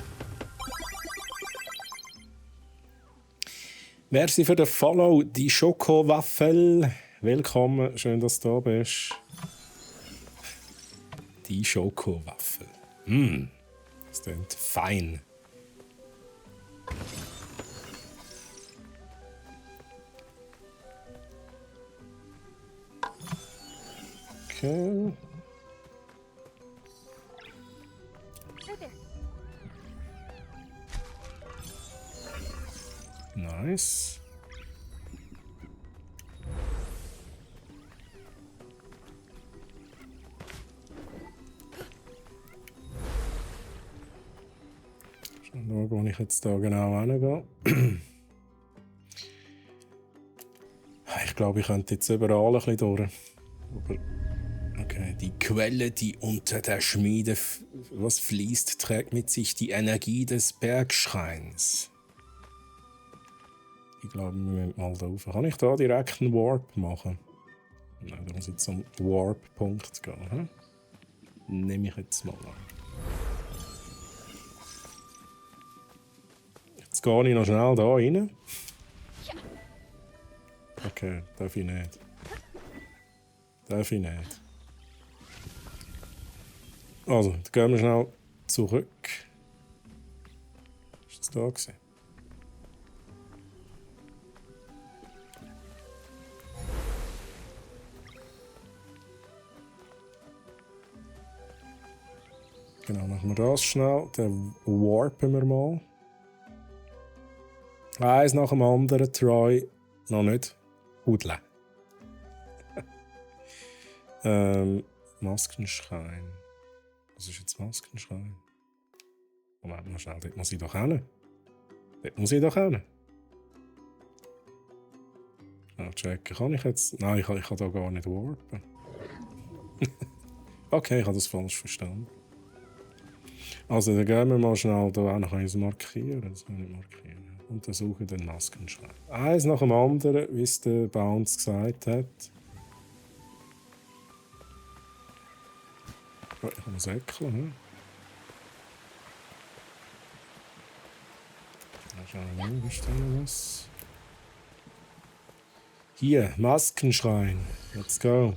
Merci für den Follow, die Schokowaffel. Willkommen, schön, dass du da bist. Die Schokowaffel. Das klingt fein. Okay. Right there. Nice. Schauen, wo ich jetzt da genau hingehe. Ich glaube, ich könnte jetzt überall ein bisschen durch. Aber okay, die Quelle, die unter der Schmiede was fließt, trägt mit sich die Energie des Bergschreins. Ich glaube, wir müssen mal da rauf. Kann ich da direkt einen Warp machen? Nein, da muss ich zum Warp-Punkt gehen. Hm? Nehme ich jetzt mal an. Jetzt gehe ich noch schnell da rein. Okay, darf ich nicht. Darf ich nicht. Also, dann gehen wir schnell zurück. Ist das da gewesen? Genau, machen wir das schnell. Dann warpen wir mal. Eins nach dem anderen, Troy. Noch nicht. Hudle. Maskenschrein. Was ist jetzt Maskenschrein? Moment mal schnell, dort muss ich doch hin. Dort muss ich doch hin. Ah, checken. Kann ich jetzt? Nein, ich kann da gar nicht warpen. Okay, ich habe das falsch verstanden. Also, dann gehen wir mal schnell da auch noch eins markieren. Das will ich markieren. Und dann suche ich den Maskenschrein. Eins nach dem anderen, wie es der Bounce gesagt hat. Oh, ich muss säckeln, hm? Schauen, ist da noch was? Hier, Maskenschrein. Let's go.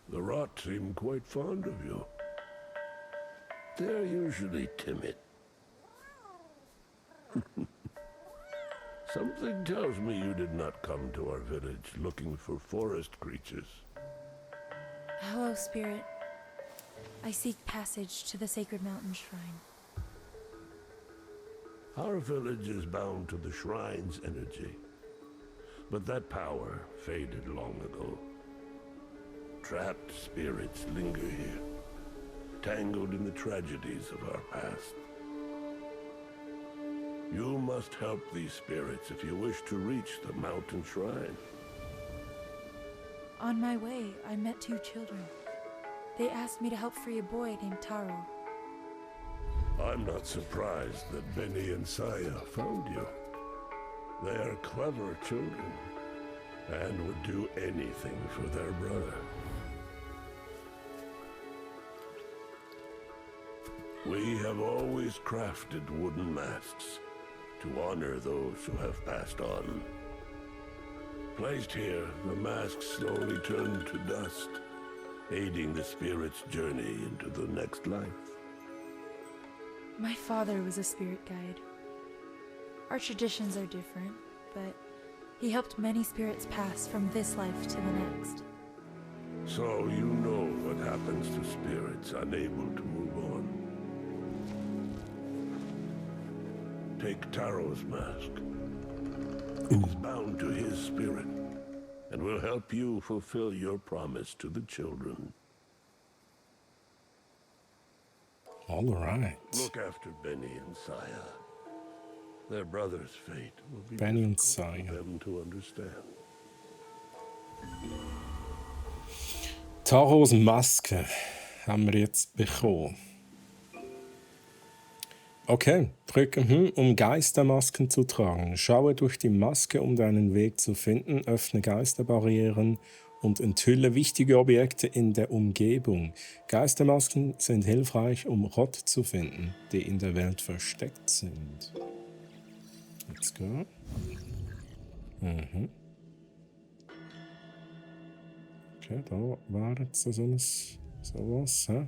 The rot seem quite fond of you. They're usually timid. Something tells me you did not come to our village looking for forest creatures. Hello, Spirit. I seek passage to the Sacred Mountain Shrine. Our village is bound to the shrine's energy, but that power faded long ago. Trapped spirits linger here, tangled in the tragedies of our past. You must help these spirits if you wish to reach the mountain shrine. On my way, I met two children. They asked me to help free a boy named Taro. I'm not surprised that Benny and Saya found you. They are clever children, and would do anything for their brother. We have always crafted wooden masks to honor those who have passed on. Placed here, the masks slowly turn to dust, aiding the spirit's journey into the next life. My father was a spirit guide. Our traditions are different, but he helped many spirits pass from this life to the next. So you know what happens to spirits unable to move on. Take Taro's mask. It is bound to his spirit, and will help you fulfill your promise to the children. All right. Look after Benny and Saya. Their brother's fate will be Benny and difficult for Saya. them to understand. Taros Maske haben wir jetzt bekommen. Okay, drücke um Geistermasken zu tragen. Schaue durch die Maske, um deinen Weg zu finden, öffne Geisterbarrieren und enthülle wichtige Objekte in der Umgebung. Geistermasken sind hilfreich, um Rott zu finden, die in der Welt versteckt sind. Let's go. Okay, da war jetzt sowas, hä?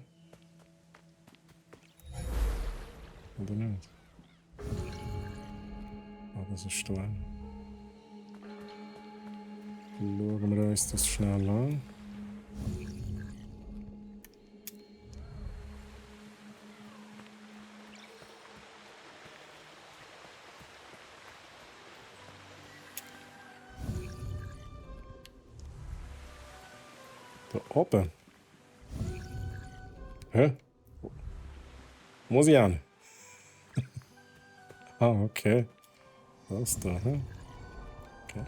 Oder nicht? Ah, das ist da. Schauen wir uns das schnell an. Da oben. Hä? Muss ich an? Ah, okay. Das da, hä? Okay.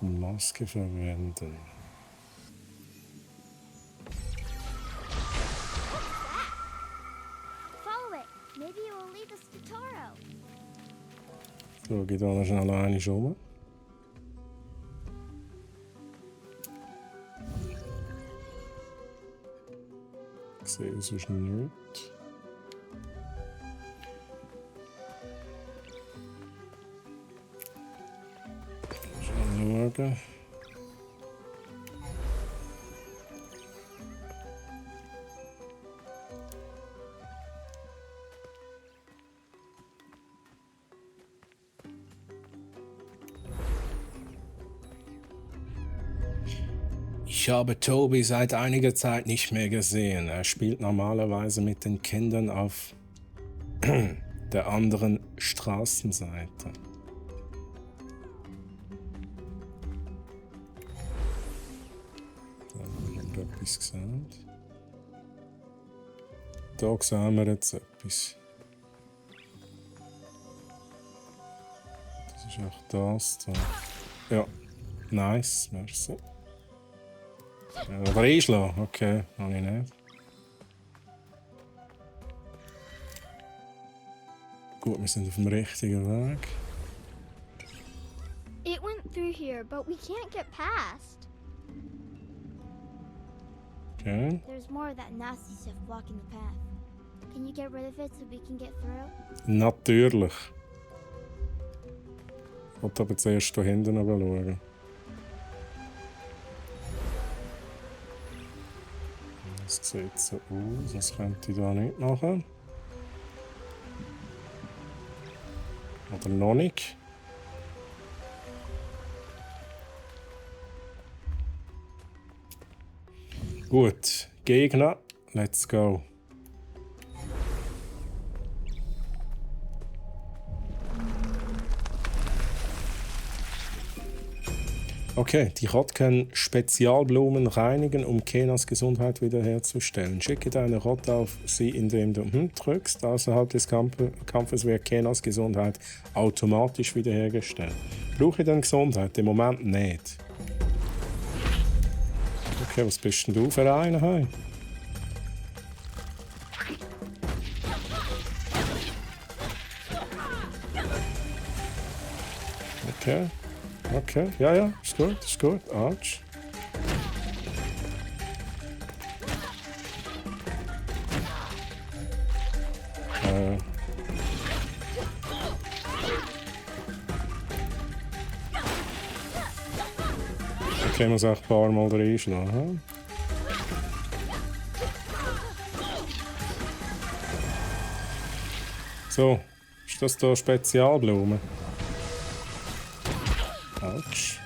Maske verwenden. Follow it. Maybe it will lead us to Taro. So, geht da noch schnell eine rum. Ich sehe es ist nichts. Schauen. Ich habe Toby seit einiger Zeit nicht mehr gesehen. Er spielt normalerweise mit den Kindern auf der anderen Straßenseite. Da haben wir etwas gesagt. Da sehen wir jetzt etwas. Das ist auch das da. Ja, nice, merci. Aber einschlagen? Okay, habe ich nicht. Gut, wir sind auf dem richtigen Weg. It went through here, but we can't get past. Okay. There's more of that nasty stuff blocking the path. Can you get rid of it so we can get through? Natürlich. Ich wollte aber zuerst hier hinten schauen. Das sieht so aus, das könnte ich da nicht machen. Oder noch nicht. Gut, Gegner, let's go. Okay, die Ratte kann Spezialblumen reinigen, um Kenas Gesundheit wiederherzustellen. Schicke deine Ratte auf sie, indem du drückst. Außerhalb des Kampfes wird Kenas Gesundheit automatisch wiederhergestellt. Brauche ich denn Gesundheit? Im Moment nicht. Okay, was bist denn du für einer? Hey? Okay. Okay, ja, ist gut. Autsch. Okay, ich muss auch ein paar Mal reinschlagen. So, ist das da Spezialblume? Autsch.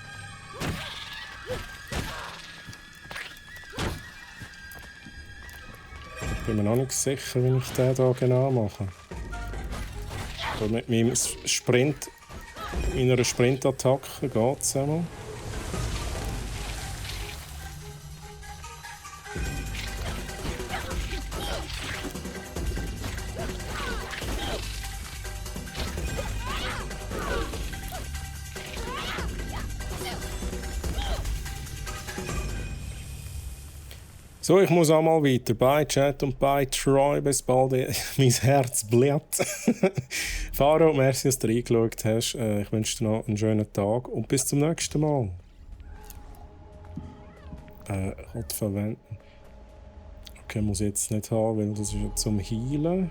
Ich bin mir noch nicht sicher, wie ich den hier genau mache. Aber mit meinem Sprint, meiner Sprintattacke geht es einmal. So, ich muss auch mal weiter. Bye Chat und bye Troy. Bis bald. Mein Herz bläht. Faro, merci, dass du reingeschaut hast. Ich wünsche dir noch einen schönen Tag und bis zum nächsten Mal. Gott verwenden. Okay, muss ich jetzt nicht haben, weil das ist ja zum Heilen.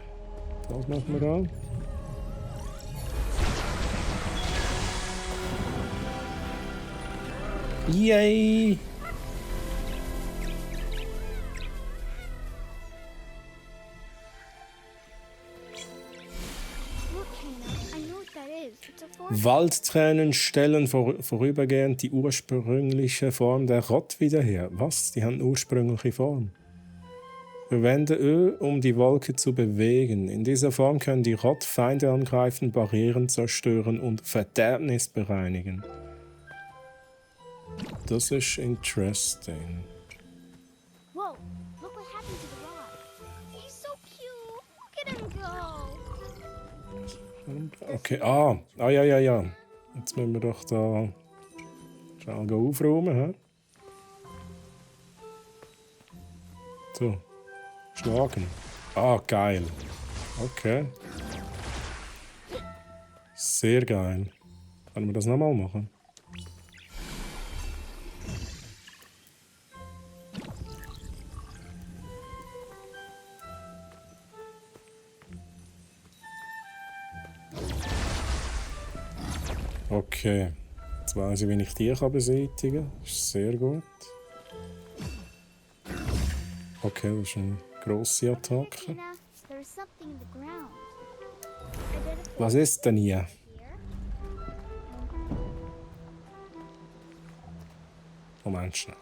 Das machen wir an. Yay! Waldtränen stellen vorübergehend die ursprüngliche Form der Ratte wieder her. Was? Die haben eine ursprüngliche Form. Verwende Öl, um die Wolke zu bewegen. In dieser Form können die Ratte Feinde angreifen, Barrieren zerstören und Verderbnis bereinigen. Das ist interesting. Whoa, look what happened to the rod. He's so cute. Look at him go. Okay, ja. Jetzt müssen wir doch da schnell aufräumen. He? So, schlagen. Geil. Okay. Sehr geil. Können wir das nochmal machen? Okay, jetzt weiss ich, wie ich die beseitigen kann. Das ist sehr gut. Okay, das ist eine grosse Attacke. Hannah, there's something in the ground. Was ist denn hier? Moment schnell.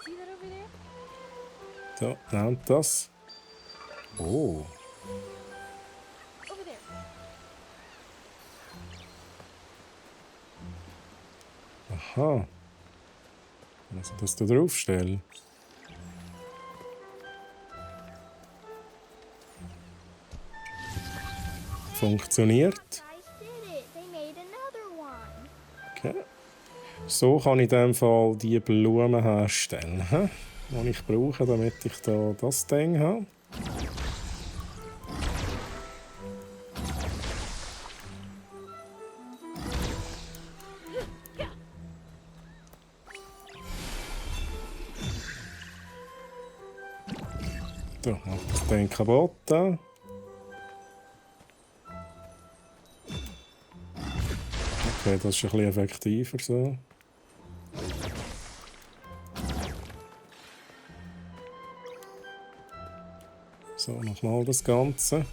See that over there? So, nehmt das. Oh. Over there. Aha. Also das da draufstellen. Funktioniert. Guys did it. They made another one. Okay. So kann ich in dem Fall die Blumen herstellen, die ich brauche, damit ich da das Ding habe. So, macht das Ding kaputt. Okay, das ist ein bisschen effektiver so. So, nochmal das Ganze.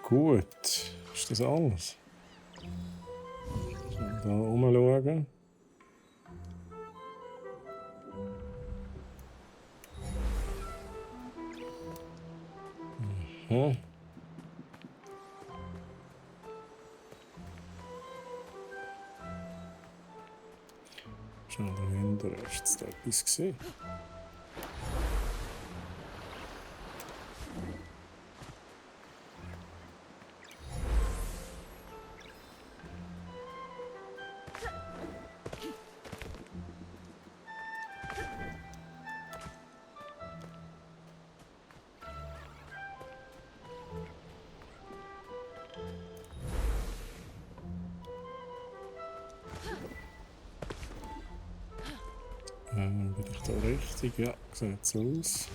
Gut, ist das alles? So, da rumschauen. Mhm. Schon dahinter ist da etwas gesehen. Bin ich da richtig? Ja, sieht so aus.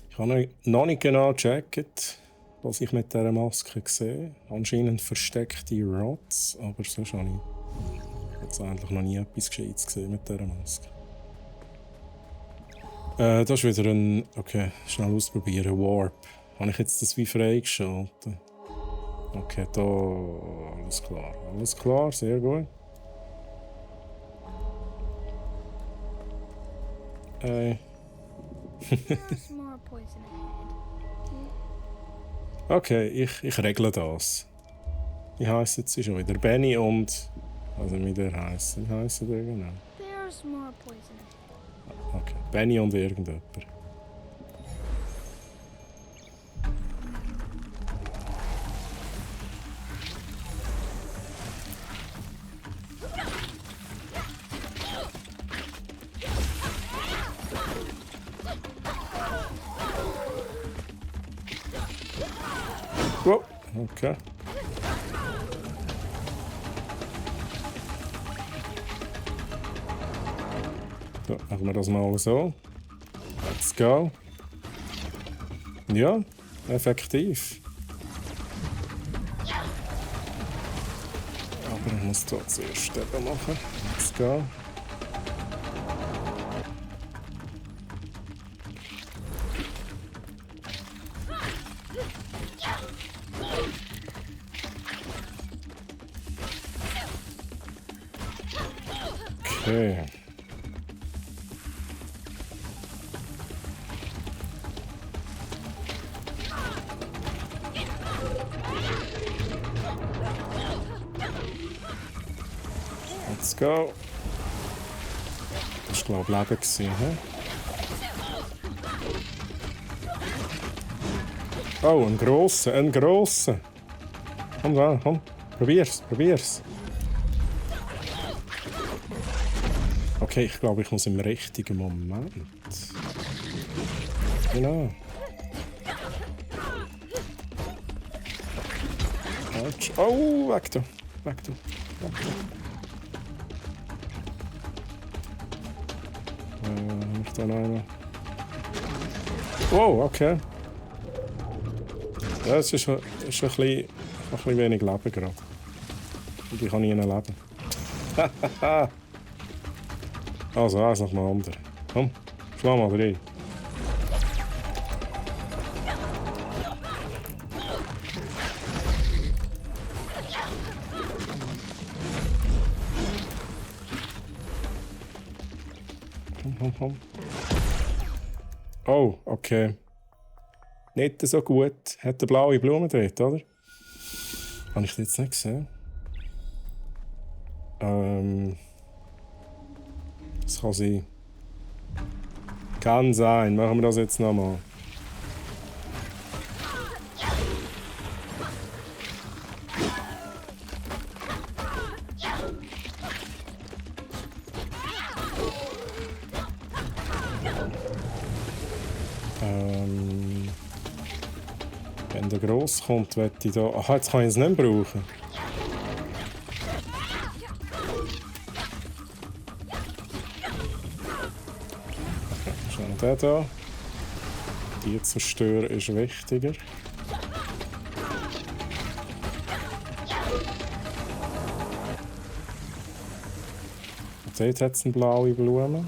Ich habe noch nicht genau gecheckt, was ich mit dieser Maske sehe. Anscheinend versteckte Rods, aber sonst habe ich jetzt eigentlich noch nie etwas Gescheites gesehen mit dieser Maske. Das ist wieder ein... Okay, schnell ausprobieren. Warp. Habe ich jetzt das wie freigeschaltet? Okay, da... Alles klar. Alles klar, sehr gut. There's more poison ahead. Okay, ich regle das. Wie heisst jetzt schon wieder? Benny und... Also wie der heisst. Wie heisst der genau? There's more poison ahead. Okay, Benny und irgendjemand. Wow, okay. So, machen wir das mal so. Let's go. Ja, effektiv. Aber ich muss da zuerst eben machen. Let's go. Okay. Let's go. Das war, glaube ich, Leben. He? Oh, ein grosser, ein grosser. Komm da, komm. Probier's, probier's. Okay, ich glaube, ich muss im richtigen Moment. Genau. Oh, weg da. Weg da. Weg da. Nicht da einer. Oh, okay. Ja, es ist ein bisschen wenig Leben gerade. Und ich habe nie ein Leben. Also, eins nach dem anderen. Komm, schlag mal rein. Komm. Oh, okay. Nicht so gut. Hat eine blaue Blume dort, oder? Habe ich das jetzt nicht gesehen? Das kann sein. Kann sein. Machen wir das jetzt nochmal. der Gross kommt, wette ich da... Aha, jetzt kann ich es nicht mehr brauchen. Schau den da. Die zerstören ist wichtiger. Dort hat es eine blaue Blume.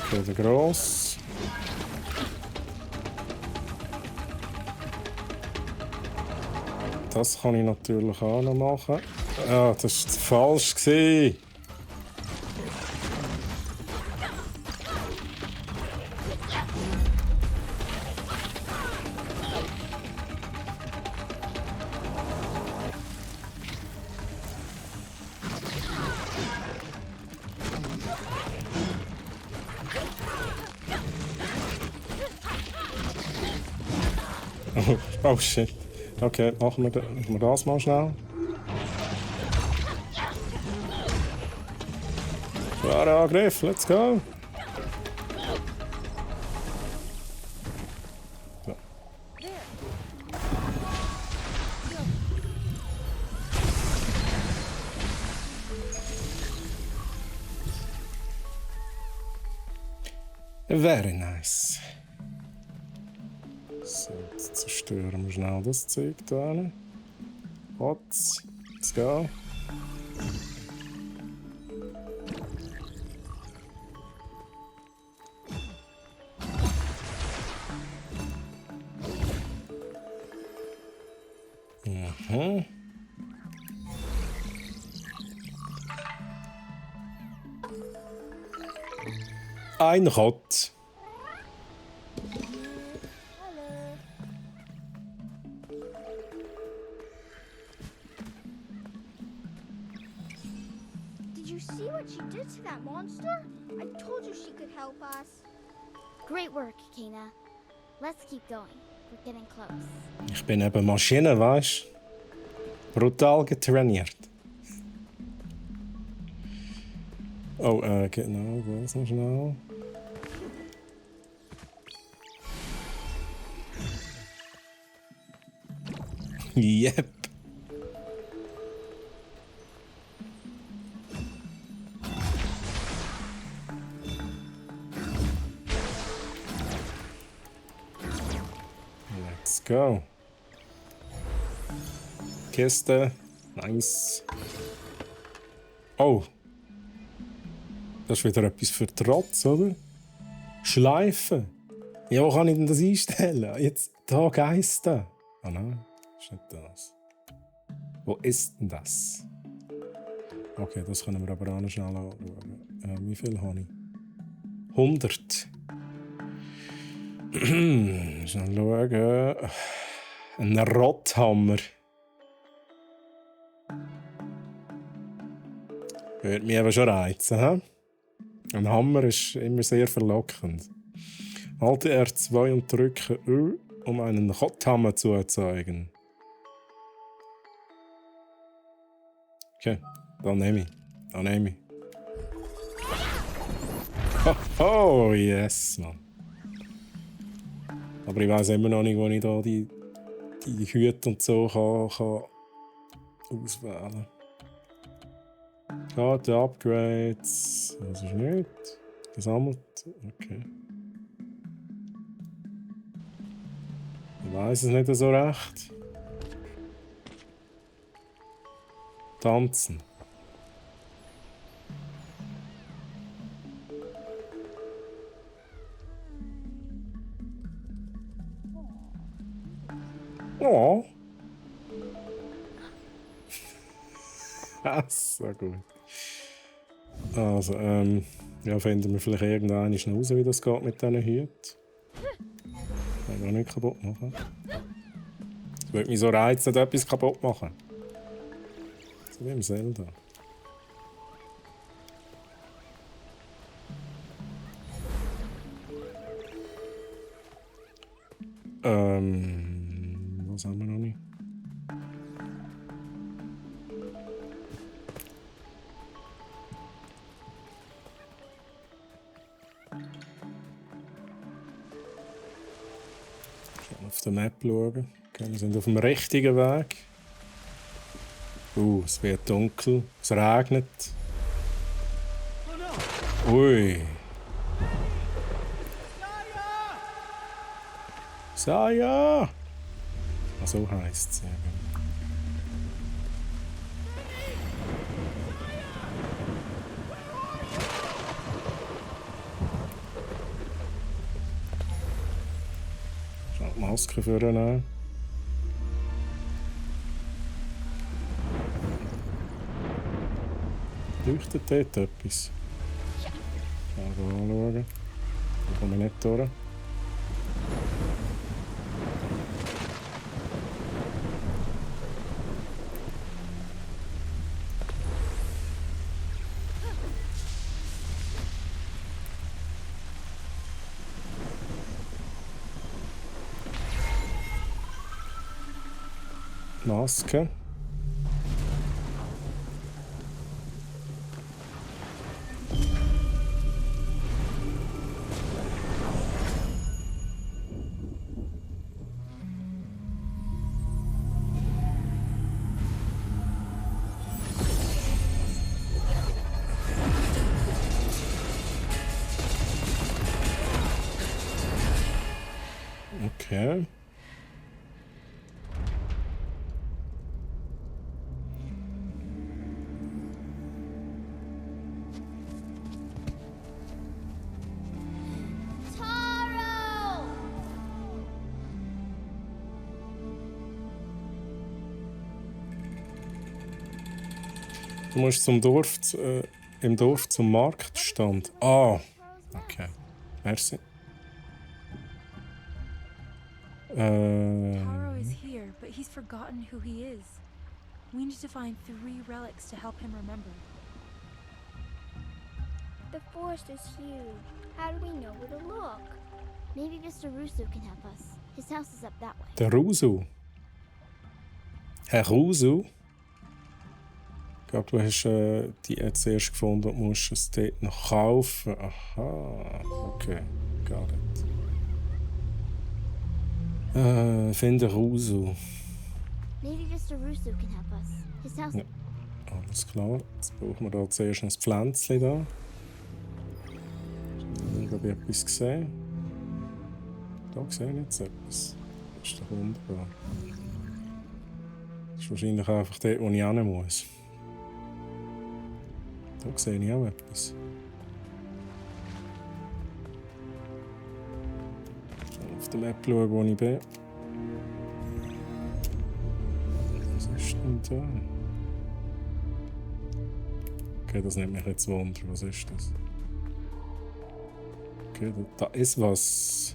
Okay, der Gross. Das kann ich natürlich auch noch machen. Ah, das war falsch gewesen. Oh shit. Okay, machen wir das mal schnell. Klarer Angriff, let's go. So. Very nice. So, jetzt zerstören wir schnell das Zeug da. Let's go. Mhm. Ein Rott. Did you see what she did to that monster? I told you she could help us. Great work, Kena. Let's keep going. We're getting close. Ich bin eben Maschine, weißt du? Brutal getrainiert. Oh, genau, das noch schnell. Yep. Let's go. Kiste. Nice. Oh. Das ist wieder etwas für Trotz, oder? Schleifen. Ja, wo kann ich denn das einstellen? Jetzt, da Geister. Ah nein, ist nicht das. Wo ist denn das? Okay, das können wir aber auch noch schnell anschauen. Wie viel habe ich? 100. Schnell schauen. Ein Rotthammer. Würde mich aber schon reizen. He? Ein Hammer ist immer sehr verlockend. Halte R2 und drücke Ö, um einen Rotthammer zu erzeugen. Okay, dann nehme ich. Oh, yes, Mann. Aber ich weiß immer noch nicht, wo ich da die Hüte und so kann auswählen. Karte, Upgrades. Das ist nicht. Gesammelt. Okay. Ich weiß es nicht so recht. Tanzen. Oh. So gut. Also, ja, finden wir vielleicht irgendwann schnell raus, wie das geht mit diesen Hüten. Kann ich auch nicht kaputt machen. Es würde mich so reizen, nicht etwas kaputt machen. So wie im Zelda. Was haben wir noch nicht? Schon auf der Map schauen. Okay, wir sind auf dem richtigen Weg. Es wird dunkel. Es regnet. Ui. Saya! Ah, so heisst es. Ja. Schau die Maske vornehmen. Leuchtet dort etwas? Mal anschauen. Da komme ich nicht durch. Maske. Okay. Taro! Du musst zum Dorf, im Dorf zum Marktstand. Ah, okay. Merci. Taro is here, but he's forgotten who he is. We need to find 3 relics to help him remember. The forest is huge. How do we know where to look? Maybe Mr. Russo can help us. His house is up that way. Der Rusu. Herr Rusu. Ich glaube, du hast die jetzt erst gefunden und musst es dort noch kaufen. Aha, okay, got it. Finde Rusu. Maybe Mr. Russo can help us. His house. Ja, alles klar. Jetzt brauchen wir da zuerst noch das Pflänzchen da. Ich habe etwas gesehen. Da sehe ich jetzt etwas. Das ist doch wunderbar. Das ist wahrscheinlich einfach dort, wo ich hin muss. Da sehe ich auch etwas. Auf der Map schauen, wo ich bin. Was ist denn da? Okay, das nimmt mich jetzt Wunder. Was ist das? Okay, da ist was.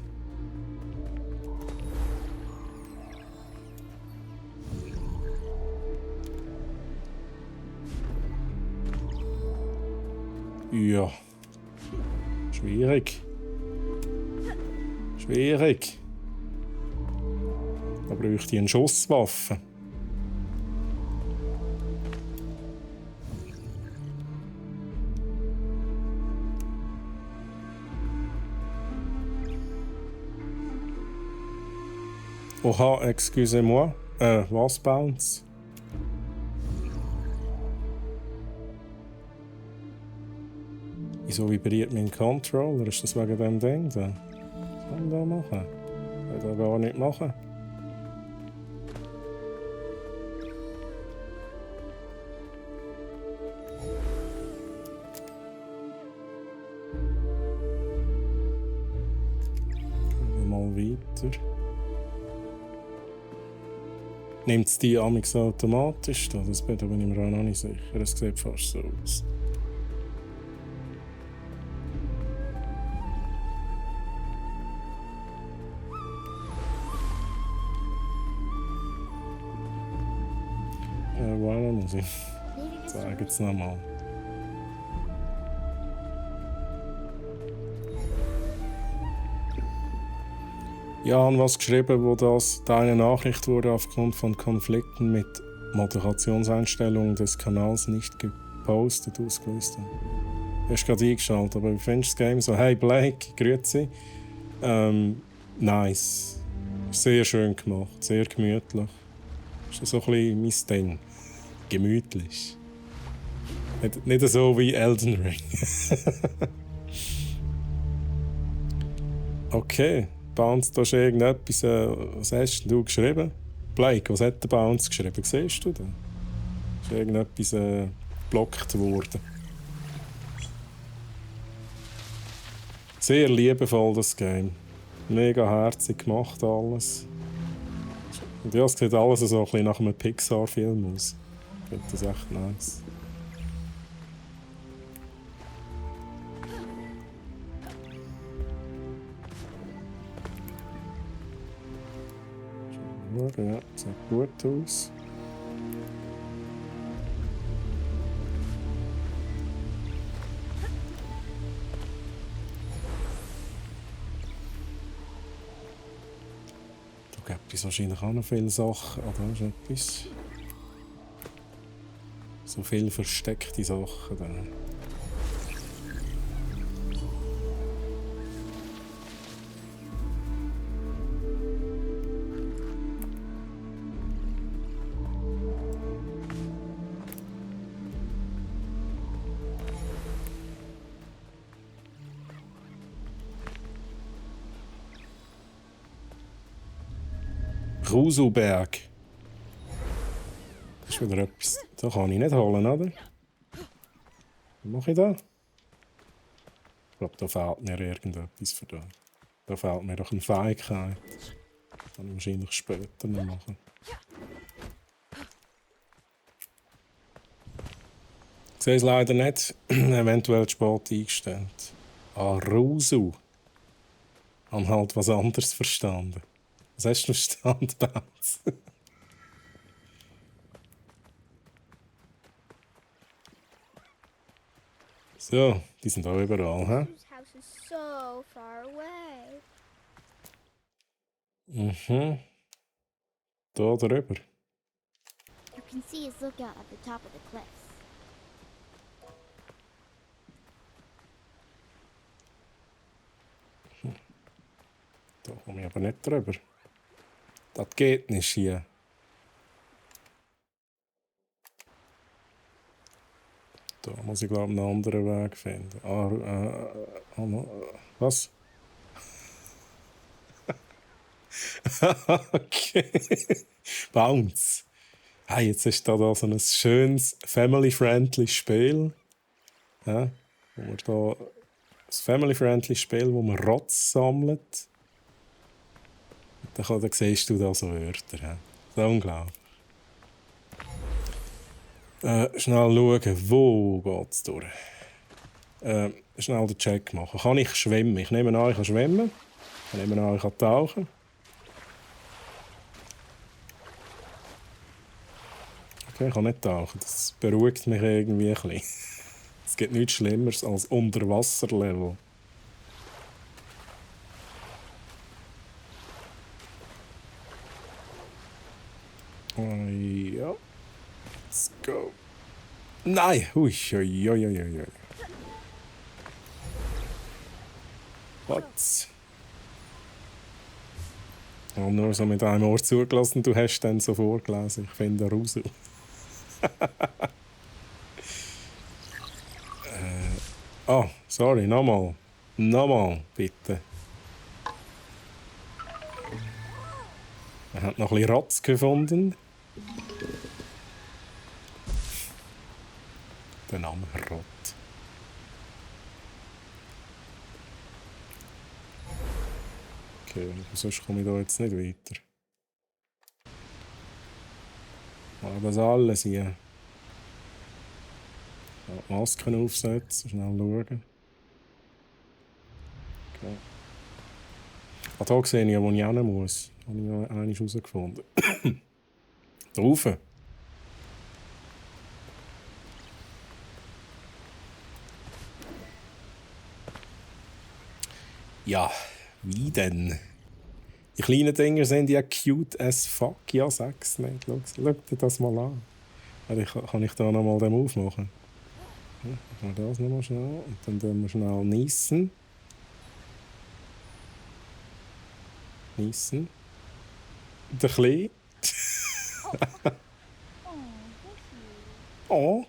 Ja. Schwierig. Schwierig. Da bräuchte ich eine Schusswaffe. Oha, excusez-moi. Was bounce? Wieso vibriert mein Controller? Ist das wegen dem Ding da? Was kann ich da machen? Ich kann da gar nicht machen. Gehen wir mal weiter. Nimmt es die Amix automatisch? Da bin ich mir auch noch nicht sicher. Es sieht fast so aus. Voilà, muss ich. Sag jetzt nochmal. Ja, ich habe was geschrieben, wo das deine Nachricht wurde aufgrund von Konflikten mit Moderationseinstellungen des Kanals nicht gepostet ausgelöst hat. hast gerade eingeschaltet, aber wie findest du das Game so? Hey Blake, grüezi. Nice. Sehr schön gemacht, sehr gemütlich. Ist so ein bisschen mein Ding. Gemütlich. Nicht so wie Elden Ring. Okay, Bounce, da ist irgendetwas. Was hast du geschrieben? Blake, was hat der Bounce geschrieben? Siehst du da? Ist irgendetwas geblockt worden. Sehr liebevoll, das Game. Mega herzig gemacht alles. Und ja, es sieht alles so ein bisschen nach einem Pixar-Film aus. Ich finde das echt nice. Ja, sieht gut aus. Da gibt es wahrscheinlich auch noch viele Sachen. Ah, da ist etwas. So viele versteckte Sachen da. Rusuberg. Das ist wieder etwas. Da kann ich nicht holen, oder? Was mache ich da? Ich glaube, da fehlt mir irgendetwas für da. Da fehlt mir doch eine Fähigkeit. Das kann ich wahrscheinlich später noch machen. Ich sehe es leider nicht. Eventuell zu spät eingestellt. Ah, Rusu. Ich habe halt was anderes verstanden. Was hast du verstanden, Bounce? So, die sind auch überall, hä? Whose house is so far away. Mhm. Da drüber. You can see his lookout at the top of the cliffs. Da komme ich aber nicht drüber. Das geht nicht hier. Da muss ich, glaube ich, einen anderen Weg finden. Was? Okay. Bounce. Hey, jetzt ist da so ein schönes, family-friendly Spiel. Ja, wo man da ein family-friendly Spiel, wo man Rotz sammelt. Dann siehst du da so Wörter. Ja. Das ist unglaublich. Schnell schauen, wo geht es durch. Schnell den Check machen. Kann ich schwimmen? Ich nehme an, ich kann schwimmen. Ich nehme an, ich kann tauchen. Okay, ich kann nicht tauchen. Das beruhigt mich irgendwie ein bisschen. Es gibt nichts Schlimmeres als Unterwasserlevel. Ja. Let's go. Nein! Ui. Was? Ich habe nur so mit einem Ohr zugelassen, du hast dann so vorgelesen. Ich finde raus. Sorry, nochmal. Nochmal, bitte. Er hat noch ein bisschen Ratz gefunden. Der Name Rott. Okay, sonst komme ich da jetzt nicht weiter. Aber das alles hier. Ja, Masken aufsetzen, schnell schauen. Okay. Ah, da sehe ich ja, wo ich hin muss. Habe ich ja einmal herausgefunden. Da rauf. Ja, wie denn? Die kleinen Dinger sind ja cute as fuck. Ja, sag's nicht. Schau dir das mal an. Kann ich da noch mal den aufmachen? Machen wir das nochmal schnell. Und dann tun wir schnell niesen. Niesen. Der Kleine. Oh.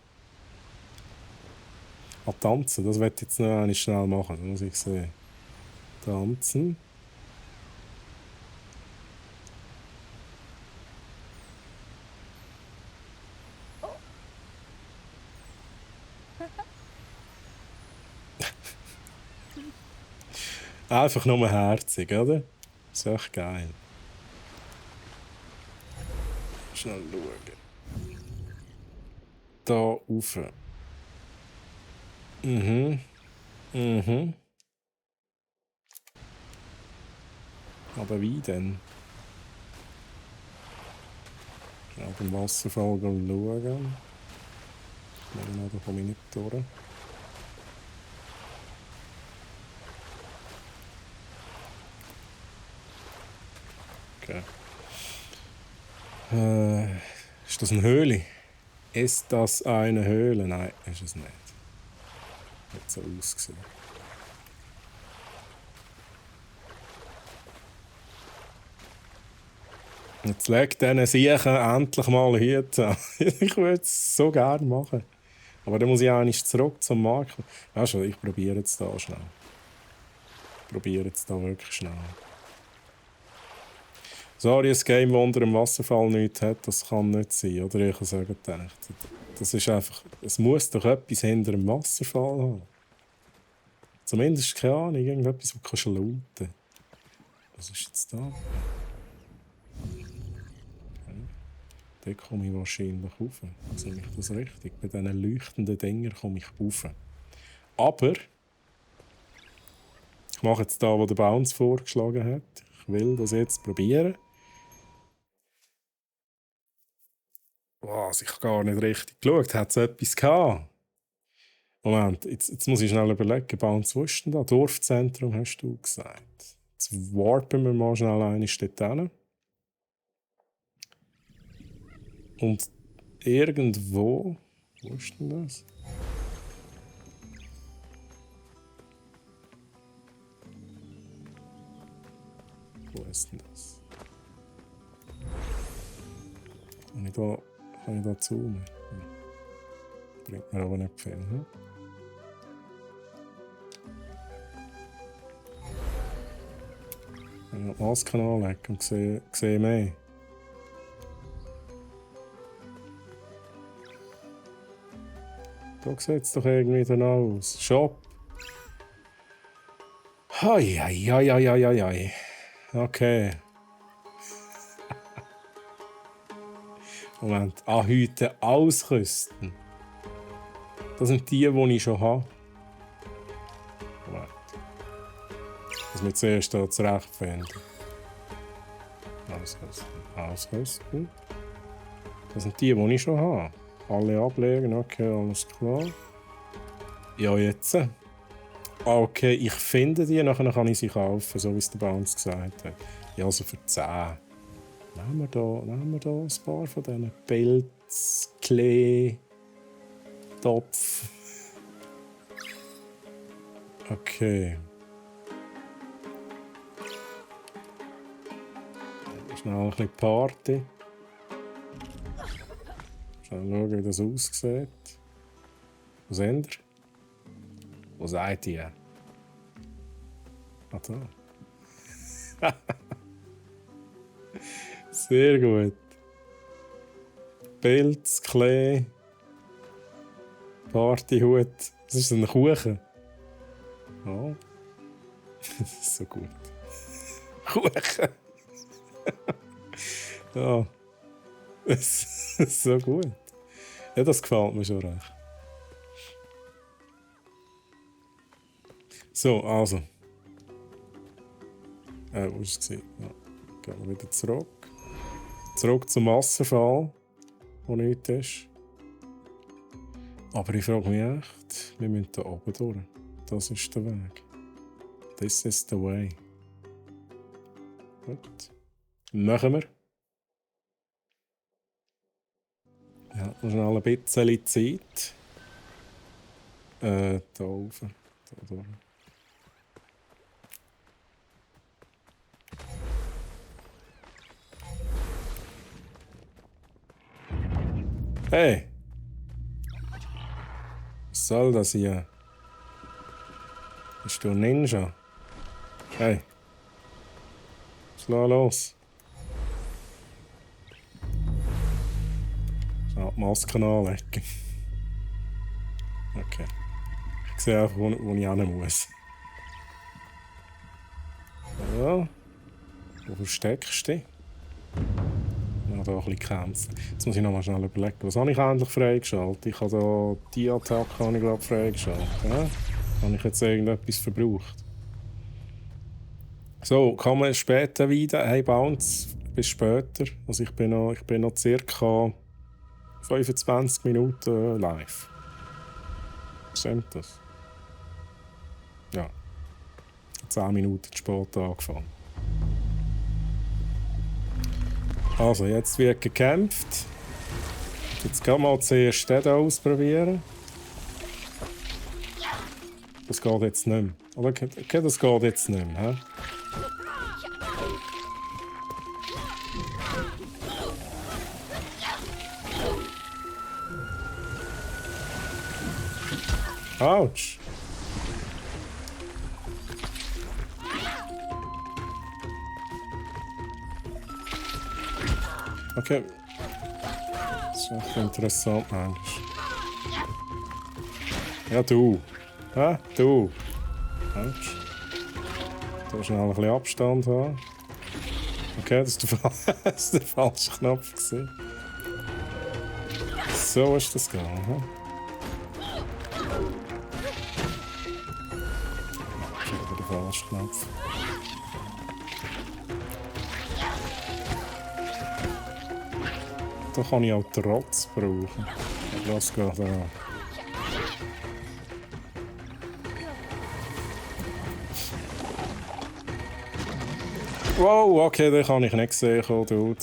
Ah, tanzen. Das werde ich jetzt noch einmal schnell machen. Das muss ich sehen. Tanzen. Einfach nur herzig, oder? Ist echt geil. Schnell schauen. Da rauf. Mhm. Mhm. Aber wie denn? Schnell den Wasserfall schauen. Nein, da komme ich nicht durch. Okay. Ist das eine Höhle? Ist das eine Höhle? Nein, ist es nicht. Hat so ausgesehen. Jetzt leg diesen Siechen endlich mal Hüte an. Ich würde es so gerne machen. Aber dann muss ich eigentlich zurück zum Markt. Weißt du, ich probiere jetzt da schnell. Ich probiere jetzt da wirklich schnell. Sorry, ein Game, das unter dem Wasserfall nichts hat, das kann nicht sein. Oder ich habe so gedacht. Das ist einfach, es muss doch etwas hinter dem Wasserfall haben. Zumindest, keine Ahnung, irgendetwas, das kannst du lauten. Was ist jetzt da? Da komme ich wahrscheinlich rauf. Sehe ich das richtig? Bei diesen leuchtenden Dingern komme ich rauf. Aber ich mache jetzt da, wo der Bounce vorgeschlagen hat. Ich will das jetzt probieren. Was, ich habe gar nicht richtig geschaut. Hat es etwas gehabt? Moment, jetzt muss ich schnell überlegen. Bounce, wo ist denn da? Dorfzentrum, hast du gesagt. Jetzt warpen wir mal schnell eine Städte hin. Und irgendwo... Wo ist denn das? Wo ist denn das? Kann ich da zoomen? Bringt mir aber nicht viel. Hm? Ich kann die Maske anlegen und sehe mehr. Da sieht es doch irgendwie dann aus. Shop. Hei, hei, hei, hei, hei, hei. Okay. Moment. Anhüten, ausrüsten. Das sind die ich schon habe. Moment. Das wir zuerst hier zurechtfinden. Ausrüsten. Das sind die ich schon habe. Alle ablegen, okay, alles klar. Ja, jetzt. Okay, ich finde die, nachher kann ich sie kaufen, so wie es der Bounce gesagt hat. Ja, also für 10. Nehmen wir da ein paar von diesen Pilz, Klee, Topf. Okay. Schnell ein bisschen Party. Schnell schauen, wie das aussieht. Wo sind ihr? Wo seid ihr? Ah, da. Sehr gut. Pilz, Klee, Partyhut. Was ist denn ein Kuchen? Oh. Das ist so gut. Kuchen. Ja. Das ist so gut. Ja, das gefällt mir schon recht. So, also. Wo war es? Ja. Gehen wir wieder zurück. Zurück zum Wasserfall, wo nichts ist. Aber ich frage mich echt, wir müssen hier oben durch. Das ist der Weg. This is the way. Gut. Machen wir. Ja, noch schnell ein bisschen Zeit. Da oben. Da. Hey! Was soll das hier? Bist du ein Ninja? Hey! Was ist da los? Schnell die Masken anlegen. Okay. Ich sehe einfach, wo ich hin muss. Ja. Wo versteckst du dich? Ich hier ein bisschen kämpfen. Jetzt muss ich noch mal schnell überlegen, was habe ich endlich freigeschaltet? Ich habe da die Attacke habe ich, glaube freigeschaltet. Ja? Habe ich jetzt irgendetwas verbraucht? So, kommen später wieder. Hey Bounce, bis später. Also ich bin noch ca. 25 Minuten live. Stimmt das? Ja. 10 Minuten zu spät angefangen. Also, jetzt wird gekämpft. Jetzt gehen wir mal zuerst den hier ausprobieren. Das geht jetzt nicht mehr. Oder? Okay, das geht jetzt nicht mehr. He? Autsch! Okay. Das ist echt interessant, Mensch. Ja, du. Hä? Du. Mensch. Da schnell ein bisschen Abstand haben. Okay, das war der falsche Knopf. So ist das gegangen. He? Wieder der falsche Knopf. Da kann ich auch Trotz brauchen. Was geht da? Wow, okay, den kann ich nicht sehen, Dude.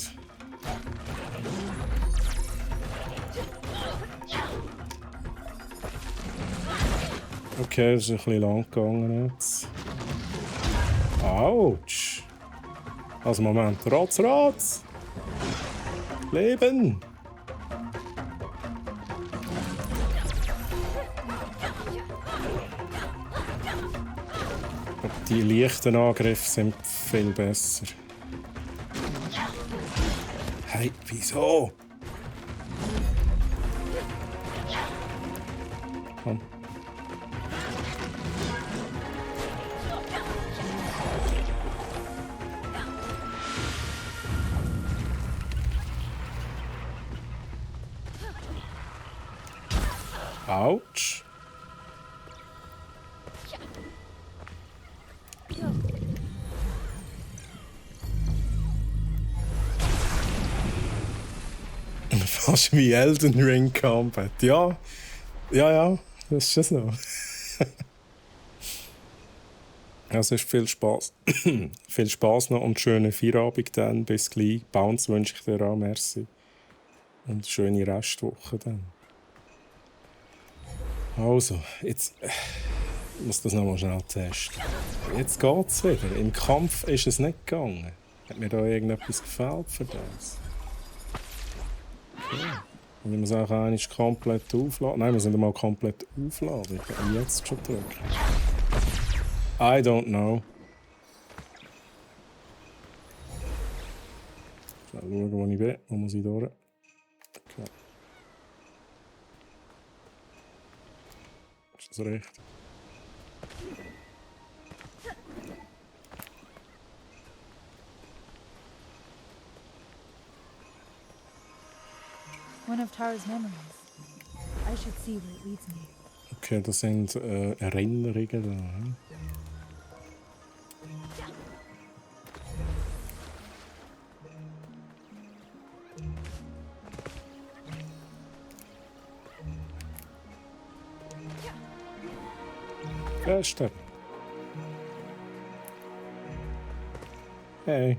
Okay, das ist ein bisschen lang gegangen jetzt. Autsch! Also Moment, Rotz! Leben! Die leichten Angriffe sind viel besser. Hey, wieso? Komm. Autsch. Fast wie Elden Ring Combat. Ja, das ist es noch. Es ist viel Spaß. Viel Spaß noch und schöne Feierabend dann. Bis gleich. Bounce wünsche ich dir auch, merci. Und schöne Restwoche dann. Also, jetzt ich muss das nochmal schnell testen. Jetzt geht's wieder. Im Kampf ist es nicht gegangen. Hat mir da irgendetwas gefällt für das? Okay. Und ich muss auch einmal komplett aufladen. Nein, wir sind mal komplett aufladen. Ich kann jetzt schon drücken. I don't know. Mal schauen, wo ich bin. Wo muss ich durch? Okay. Ist das recht? One of Tara's memories. I should see where it leads me. Okay, das sind Erinnerungen da. Hm? Beste. Hey.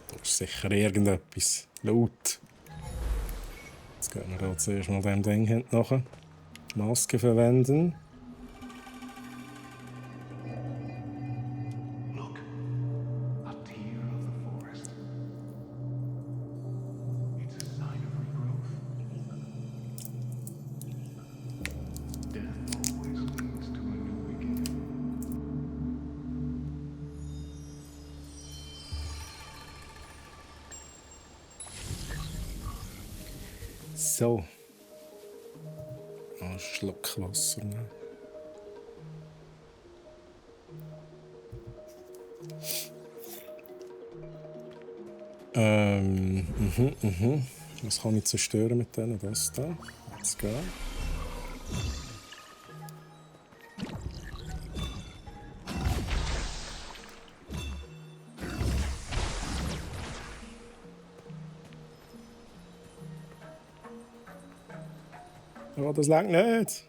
Da ist sicher irgendetwas. Laut. Jetzt gehen wir da zuerst mal dem Ding hinten nachher. Maske verwenden. Look, a tear of the forest. It's a sign of regrowth. Death always leads to a new beginning. So. Einen Schluck Wasser nehmen. Was kann ich zerstören mit denen? Das da. Let's go. Oh, das langt nicht.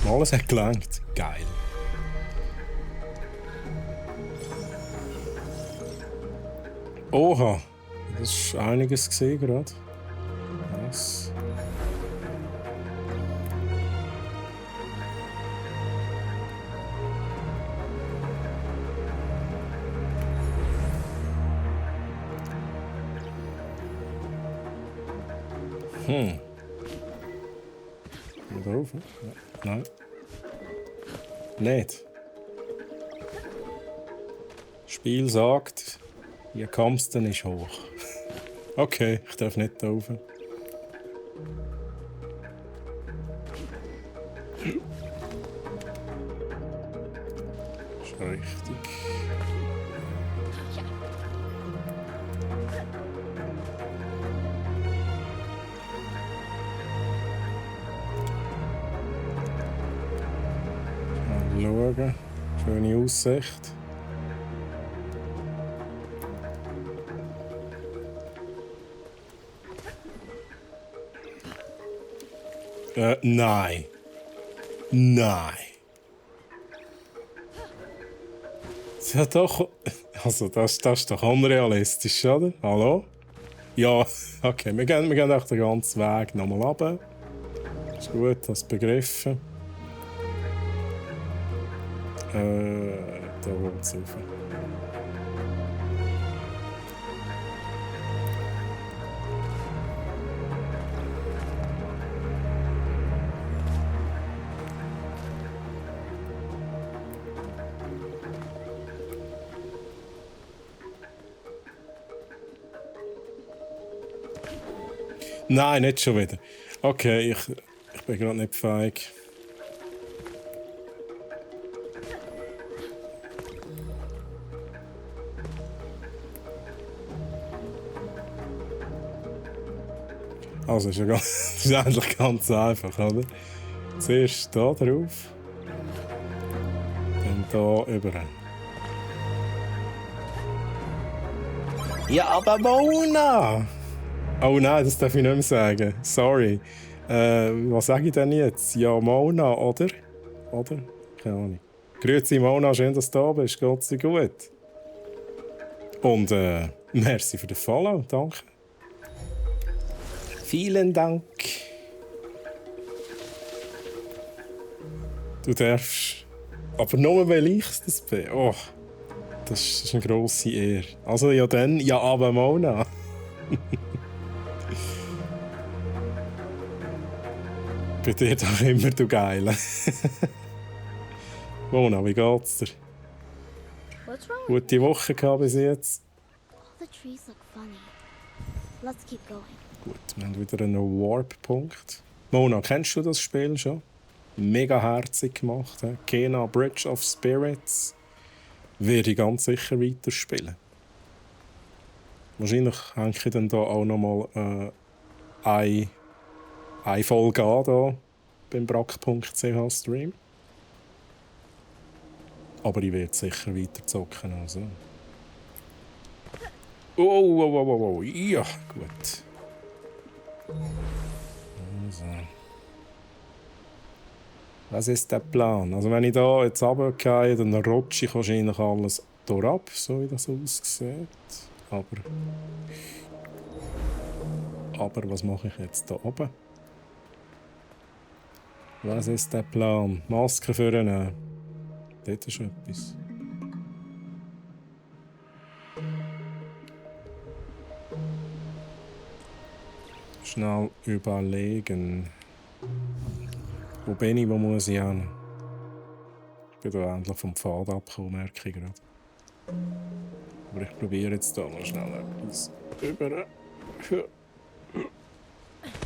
Alles hat gelangt. Geil. Oha. Das war einiges gesehen gerade. Was? Mal drauf, ne? Ja. Nein. Nicht. Das Spiel sagt, ihr Kampfsten ist hoch. Okay, ich darf nicht da rauf. Ist richtig. Schauen. Schöne Aussicht. Nein. Nein. Ja, doch. Also, das ist doch unrealistisch, oder? Hallo? Ja, okay, wir gehen auch den ganzen Weg nochmal runter. Ist gut, das begriffen. Da wollt's rauf. Nein, nicht schon wieder. Okay, ich bin gerade nicht feig. Also, ist ja das ist eigentlich ganz einfach, oder? Zuerst hier drauf. Dann hier über. Ja, aber Mona! Oh nein, das darf ich nicht mehr sagen. Sorry. Was sage ich denn jetzt? Ja, Mona, oder? Oder? Keine Ahnung. Grüezi Mona, schön, dass du da bist. Geht's dir gut? Und merci für den Follow, danke. Vielen Dank. Du darfst. Aber nur weil ich das bin. Oh, das ist eine grosse Ehre. Also ja dann, ja aber Mona. Bei dir doch immer, du Geile. Mona, wie geht's dir? What's wrong? Gute Woche gehabt bis jetzt. All the trees look funny. Let's keep going. Gut, wir haben wieder einen Warp-Punkt. Mona, kennst du das Spiel schon? Mega herzig gemacht. He? Kena Bridge of Spirits. Werde ich ganz sicher weiterspielen. Wahrscheinlich hänge ich dann da auch nochmal eine Folge an da, beim brack.ch Stream. Aber ich werde sicher weiter zocken. Also. Oh, ja, gut. Also. Was ist der Plan? Also wenn ich da jetzt runtergehe, dann rutsche ich wahrscheinlich alles hier ab, so wie das aussieht. Aber was mache ich jetzt hier oben? Was ist der Plan? Maske vornehmen. Dort ist etwas. Schnell überlegen. Wo bin ich, wo muss ich hin? Ich bin da endlich vom Pfad abgekommen, merke ich gerade. Aber ich probiere jetzt da mal schnell etwas über.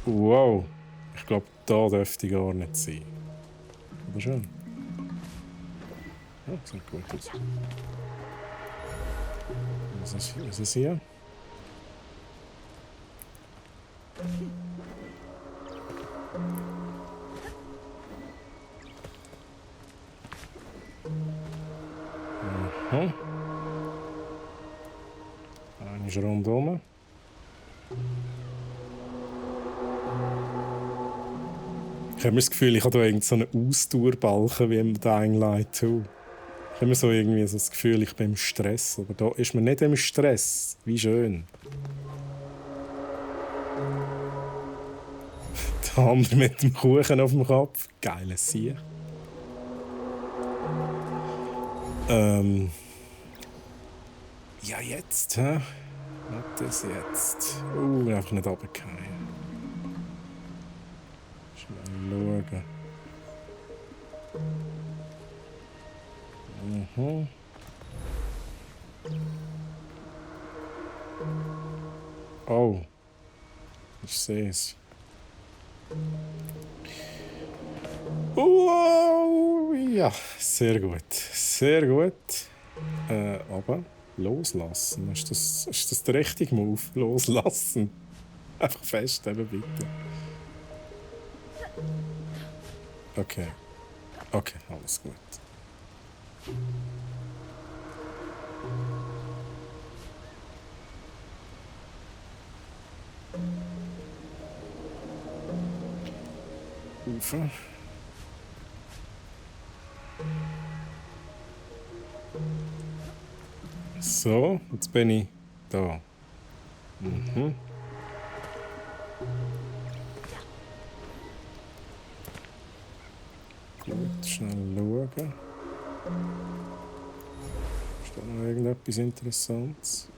Wow! Ich glaube, da dürfte ich gar nicht sein. Aber schön. Ja, sieht gut aus. Was ist hier? Mhm. Einer ist rundum. Ich habe das Gefühl, ich habe da irgend so einen Ausdauerbalken wie im Dying Light 2. Ich habe immer so irgendwie so das Gefühl, ich bin im Stress. Aber da ist man nicht im Stress. Wie schön. Der andere mit dem Kuchen auf dem Kopf. Geiles Sieg. Ja, jetzt, hä? Was ist jetzt? Einfach nicht runtergefallen. Schnell schauen. Mhm. Oh. Ich sehe es. Wow, ja, sehr gut. Sehr gut. Aber loslassen. Ist das der richtige Move? Loslassen. Einfach feststellen, bitte. Okay. Okay, alles gut. Ufer. So, jetzt bin ich da. Mhm. Gut, schnell schauen. Ist da noch irgendetwas Interessantes?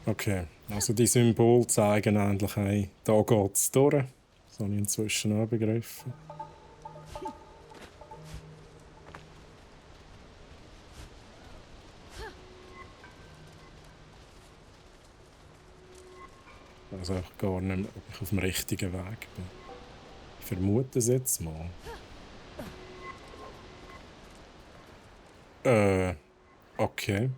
Okay, also die Symbole zeigen eigentlich, hey, da geht es durch. Das habe ich inzwischen auch begriffen. Ich weiß auch gar nicht mehr, ob ich auf dem richtigen Weg bin. Ich vermute es jetzt mal. Okay.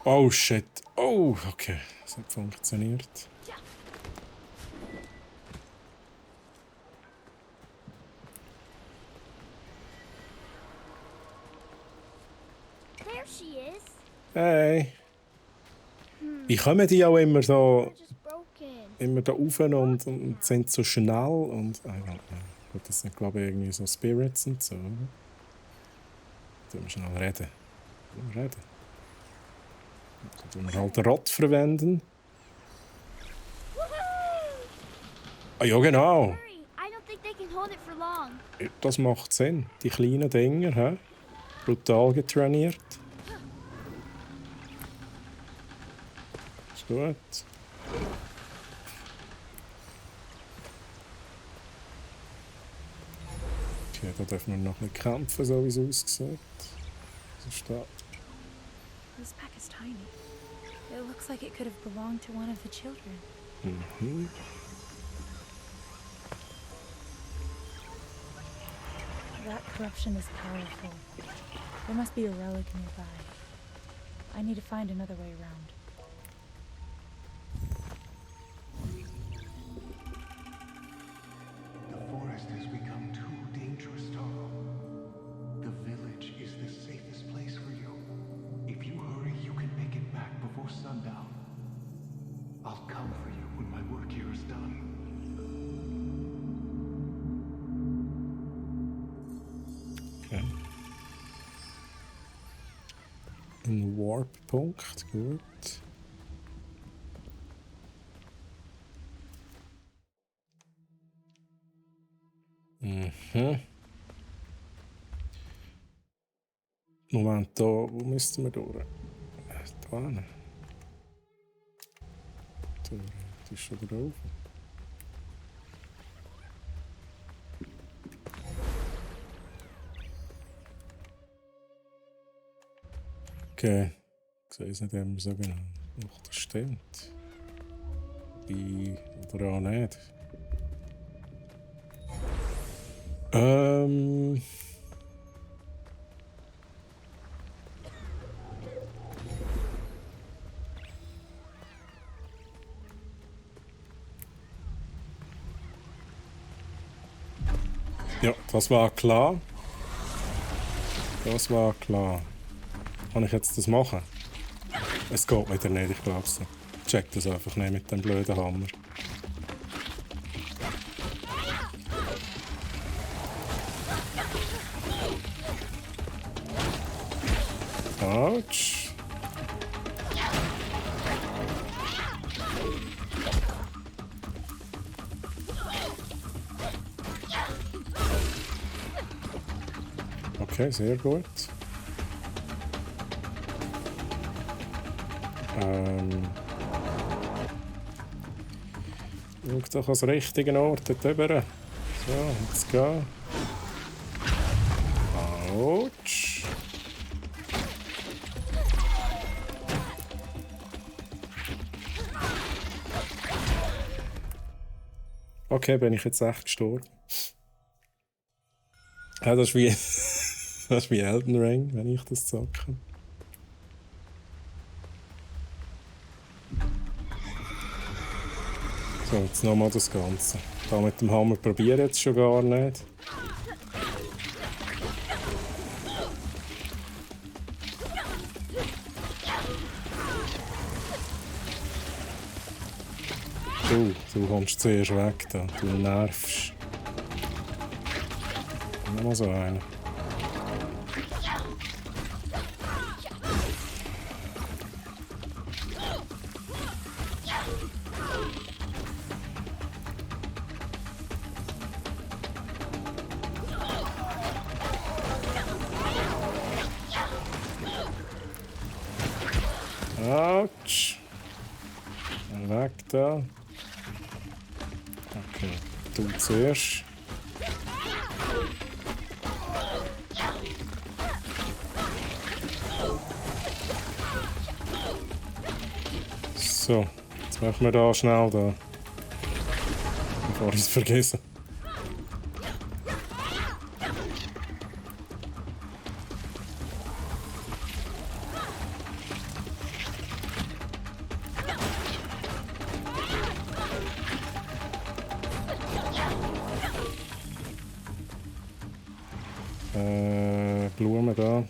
Oh shit. Oh, okay. Das hat funktioniert. There she is. Hey. Wie kommen die auch immer da, Just broken. immer da rauf und sind so schnell und... Gut, das sind glaube ich irgendwie so Spirits und so. Tun wir schnell reden. Dann tun wir halt den Rott verwenden. Ah ja, genau. Hurry! I don't think they can hold it for long. Das macht Sinn. Die kleinen Dinger, hä? Brutal getrainiert. Ist gut. Okay, da dürfen wir noch nicht kämpfen, so wie es aussieht. Was ist da? This pack is tiny. It looks like it could have belonged to one of the children. Mhm. That corruption is powerful. There must be a relic nearby. I need to find another way around. The forest has become too dangerous, Taro. Ein Warp-Punkt, gut. Mhm. Moment, da, wo müssten wir durch? Da hin. Da ist schon drauf. Okay, ich sehe es nicht immer so genau. Doch, das stimmt. Oder auch nicht. Ja, das war klar. Das war klar. Kann ich jetzt das machen? Es geht wieder nicht, ich glaube es nicht. Check das einfach nicht mit dem blöden Hammer. Autsch. Okay, sehr gut. Schau doch ans richtige Ort dort rüber. So, jetzt gehen. Autsch. Okay, bin ich jetzt echt gestorben. Ja, das ist wie, das ist wie Elden Ring, wenn ich das zocke. So, jetzt nochmal das Ganze. Da mit dem Hammer probiere ich jetzt schon gar nicht. Du kommst zuerst weg da. Du nervst. Nochmal so einen. Autsch. Weg da. Okay, du zuerst. So, jetzt machen wir da schnell da. Bevor ich es vergesse. Blumen da.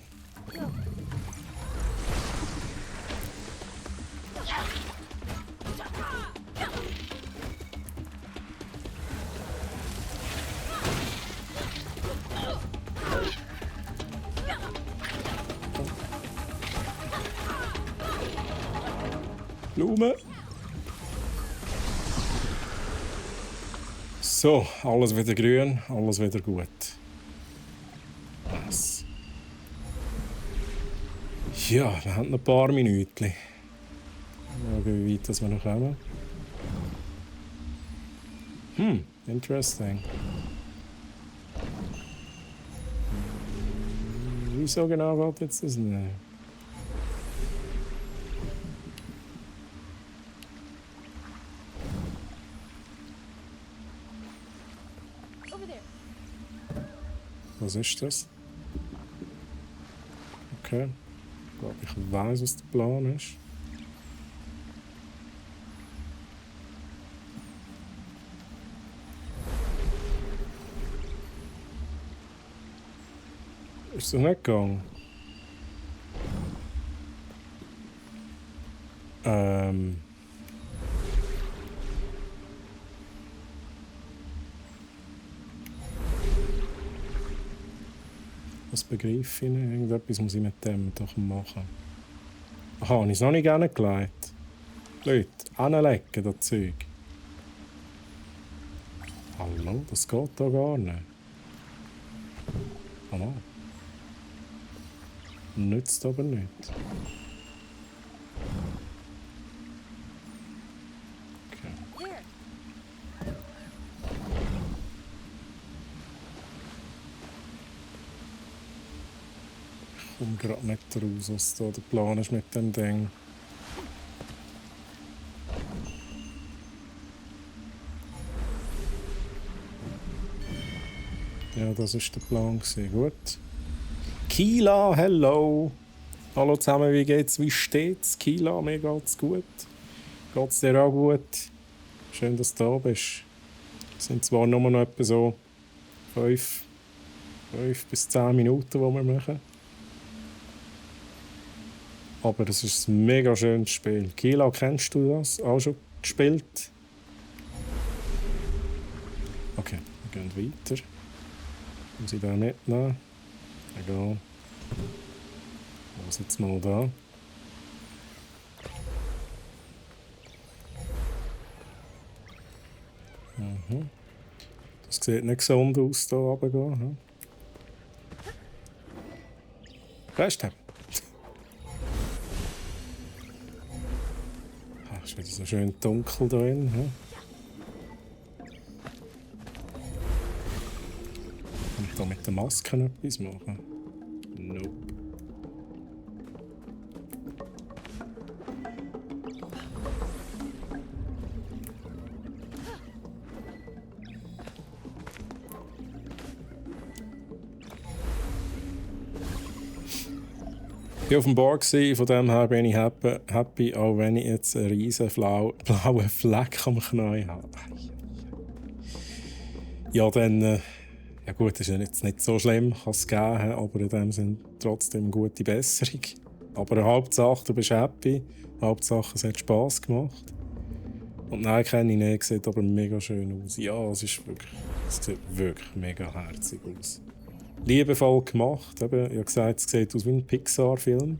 Blumen. So, alles wieder grün, alles wieder gut. Was? Ja, wir haben noch ein paar Minuten. Schauen, wie weit das wir noch kommen. Interesting. Wieso genau geht jetzt das nicht? Was ist das? Okay. Ich glaube, ich weiß, was der Plan ist. Ist das nicht gegangen? Das begreife ich nicht. Irgendetwas muss ich mit dem doch machen. Aha, habe ich es noch nicht gerne gelegt. Leute, anlegen, das Zeug. Hallo, das geht da gar nicht. Hallo. Nützt aber nicht. Okay. Ich komme gerade nicht raus, was da der Plan ist mit dem Ding. Ja, das war der Plan. Gut. Kila, hello! Hallo zusammen, wie geht's? Wie steht's? Kila, mir geht's gut. Geht's dir auch gut? Schön, dass du da bist. Es sind zwar nur noch etwa so 5 bis 10 Minuten, die wir machen. Aber es ist ein mega schönes Spiel. Kila, kennst du das? Auch schon gespielt? Okay, wir gehen weiter. Muss ich den mitnehmen? Egal. Was jetzt mal da? Mhm. Das sieht nicht gesund aus, hier runtergehen. Hm? Festhalten. Es ist wieder so schön dunkel da drin. Hm? Kann ich da mit der Maske etwas machen? Nope. Ich war auf dem Bar, von dem her bin ich happy, auch wenn ich jetzt einen riesen blauen Fleck am Knie habe. Ja, dann... ja gut, das ist jetzt nicht so schlimm, kann es geben, aber in dem Sinne trotzdem eine gute Besserung. Aber Hauptsache, du bist happy. Hauptsache, es hat Spass gemacht. Und nein, kenne ich nicht, sieht aber mega schön aus. Ja, es sieht wirklich mega herzig aus. Liebevoll gemacht. Eben, ich habe gesagt, es sieht aus wie ein Pixar-Film.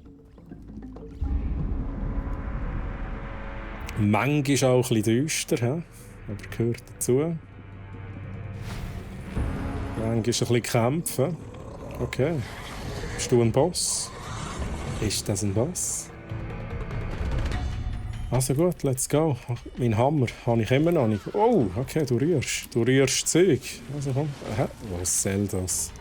Manchmal auch ein bisschen düster, aber gehört dazu. Manchmal ein bisschen kämpfen. Okay. Bist du ein Boss? Ist das ein Boss? Also gut, let's go. Mein Hammer habe ich immer noch nicht. Oh, okay, du rührst Zeug. Also komm. Was soll das?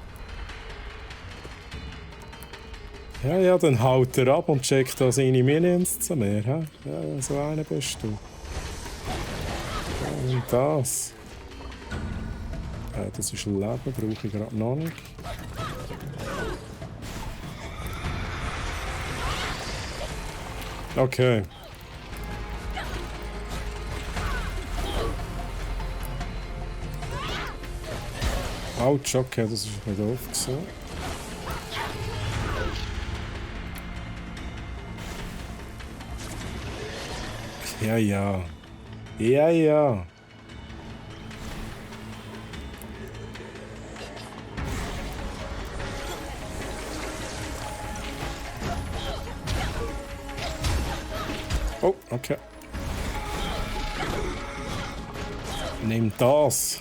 Ja, dann haut er ab und checkt da seine Minions zu mir. Ja, so einer bist du. Ja, und das. Das ist ein Leben, brauche ich gerade noch nicht. Okay. Autsch, okay, das ist ein bisschen doof gewesen. Ja. Oh, okay. Nimm das.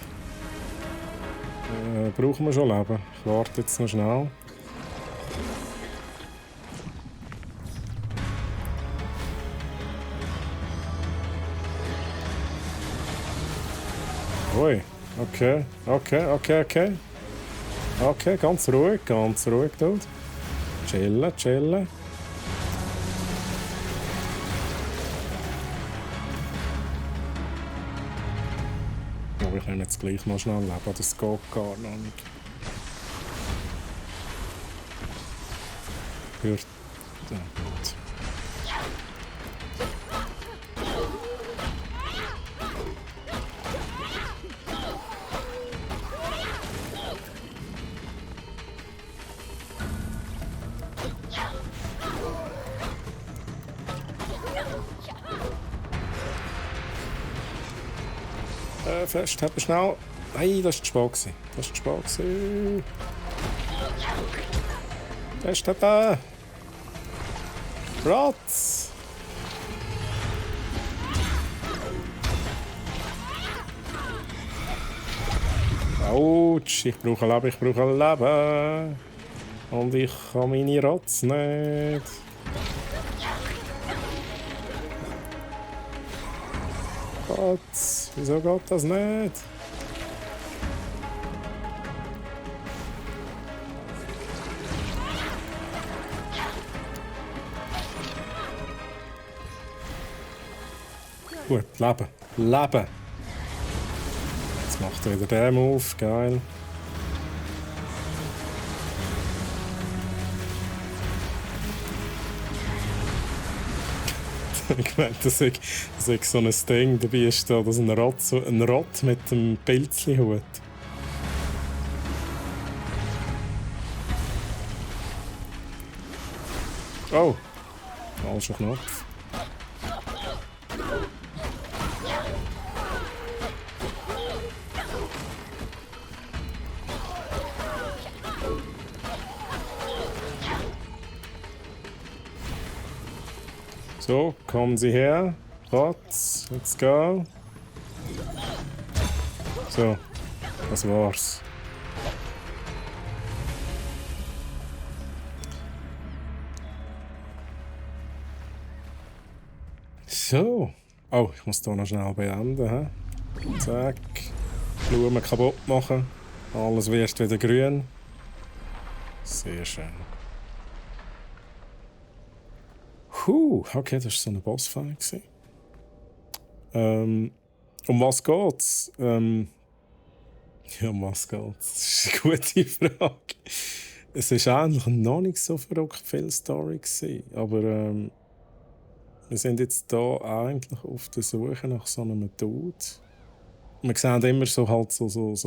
Brauchen wir schon Leben. Ich warte jetzt noch schnell. Ui, okay. Okay, ganz ruhig, Dude. Chillen. Aber ich nehme jetzt gleich mal schnell Leben, das geht gar noch nicht. Hört. Ja, gut. Festhalten, schnell. Nein, das war zu spät. Festhalten. Rotz! Autsch, ich brauche Leben, ich brauche Leben. Und ich kann meine Rotz nicht. Rotz, wieso geht das nicht? Gut, Leben. Leben! Jetzt macht er wieder den Move, geil. Ich meine, das ist so ein Ding, dabei ist da das ein Rott mit dem Pilzli-Hut. Oh! Falscher Knopf. So, kommen Sie her. Rotz, let's go. So, das war's. So. Oh, ich muss hier noch schnell beenden. He? Zack. Blumen kaputt machen. Alles wird wieder grün. Sehr schön. Okay, das war so ein Bossfight. Um was geht's? Ja, um was geht's? Das ist eine gute Frage. Es war eigentlich noch nicht so verrückt viel Story gewesen, aber wir sind jetzt hier eigentlich auf der Suche nach so einem Dude. Wir sehen immer so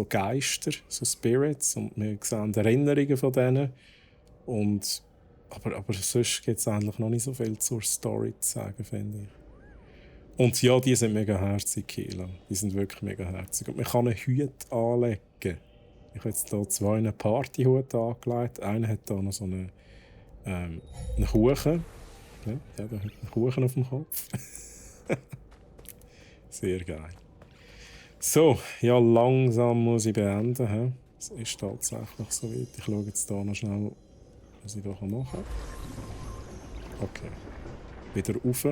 Geister, so Spirits, und wir sehen Erinnerungen von denen. Aber sonst gibt es eigentlich noch nicht so viel zur Story zu sagen, finde ich. Und ja, die sind mega herzig, Kilo. Die sind wirklich mega herzig. Und man kann einen Hut anlegen. Ich habe jetzt hier 2 einen Partyhut angelegt. Einer hat hier noch so einen Kuchen. Ja, der hat einen Kuchen auf dem Kopf. Sehr geil. So, ja, langsam muss ich beenden. He? Es ist tatsächlich so weit. Ich schaue jetzt hier noch schnell, was ich hier machen kann. Okay. Wieder rauf.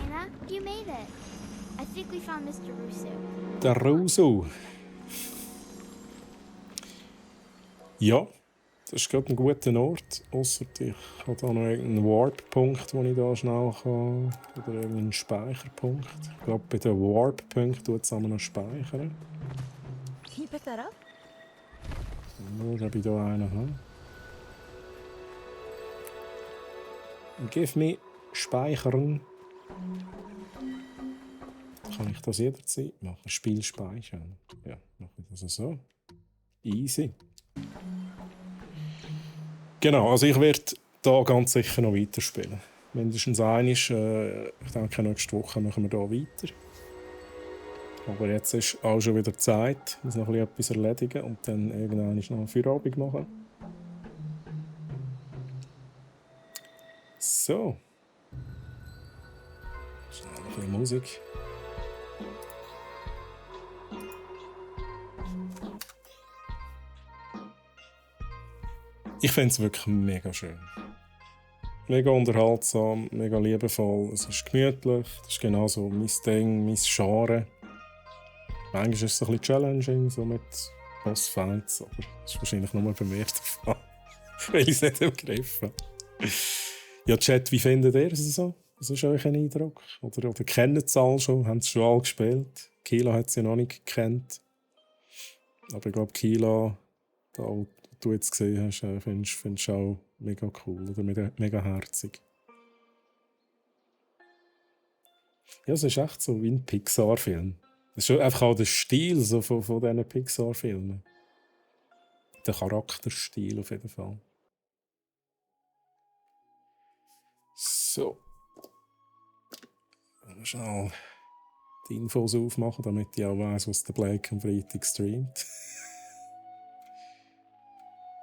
Anna, you made it. I think we found Mr. Russo. Der Russo. Ja, das ist gerade ein guter Ort. Ausser ich habe da noch irgendeinen Warp-Punkt, den ich da schnell kann. Oder irgendeinen Speicherpunkt. Ich glaube, bei den Warp-Punkten tut es noch speichern. You pick that up? Nur, ob ich hier einen habe. Give me Speichern. Kann ich das jederzeit machen? Spiel speichern. Ja, mache ich das so. Easy. Genau, also ich werde hier ganz sicher noch weiterspielen. Mindestens einmal, ich denke, nächste Woche machen wir hier weiter. Aber jetzt ist auch schon wieder Zeit. Ich muss noch etwas erledigen und dann irgendwann noch eine Feierabend machen. So. Schnell ein bisschen Musik. Ich finde es wirklich mega schön. Mega unterhaltsam, mega liebevoll. Es ist gemütlich. Das ist genau so mein Ding, mein Genre. Manchmal ist es ein bisschen challenging, so mit Bossfights, aber das ist wahrscheinlich nur bei mir der Fall. Weil ich es nicht im Griff habe. Ja, Chat, wie findet ihr es so? Was ist euch ein Eindruck? Oder kennen es alle schon? Haben es schon alle gespielt? Kila hat es ja noch nicht gekannt. Aber ich glaube, Kila, da was du jetzt gesehen hast, findest du auch mega cool oder mega herzig. Ja, es ist echt so wie ein Pixar-Film. Das ist einfach auch der Stil so von diesen Pixar-Filmen. Der Charakterstil auf jeden Fall. So. schnell die Infos aufmachen, damit ich auch weiss, was der Blake am Freitag streamt.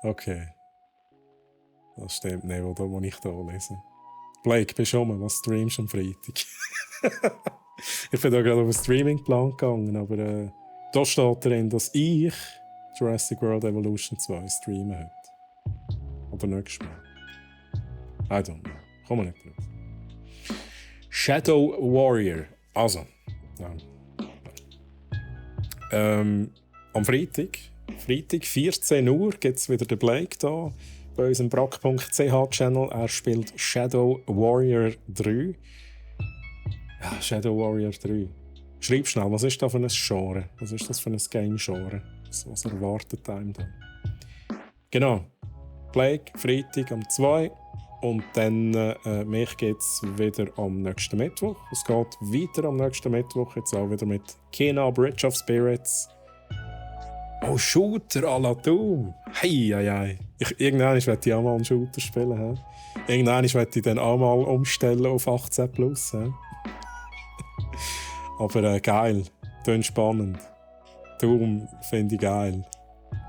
Okay. Das stimmt nicht, da muss ich hier lesen. Blake, bist du rum? Was streamst du am Freitag? Ich bin da gerade auf einen Streamingplan gegangen, aber da steht drin, dass ich Jurassic World Evolution 2 streamen heute. Oder nächstes Mal. I don't know. Kommen wir nicht drauf. Shadow Warrior. Also. Am Freitag 14 Uhr gibt es wieder den Blake da bei unserem brack.ch-Channel. Er spielt Shadow Warrior 3. Ja, Shadow Warrior 3. Schreib schnell, was ist das für ein Genre? Was ist das für ein Game-Genre? Was erwartet einem da? Genau. Blake, Freitag um 2. Und dann mich geht es wieder am nächsten Mittwoch. Es geht weiter am nächsten Mittwoch. Jetzt auch wieder mit Kena, Bridge of Spirits. Oh, Shooter à la Doom. Hei. Irgendwann werde ich auch mal einen Shooter spielen. He? Irgendwann werde ich dann auch mal umstellen auf 18+. He? Aber geil. Tönt spannend. Doom finde ich geil.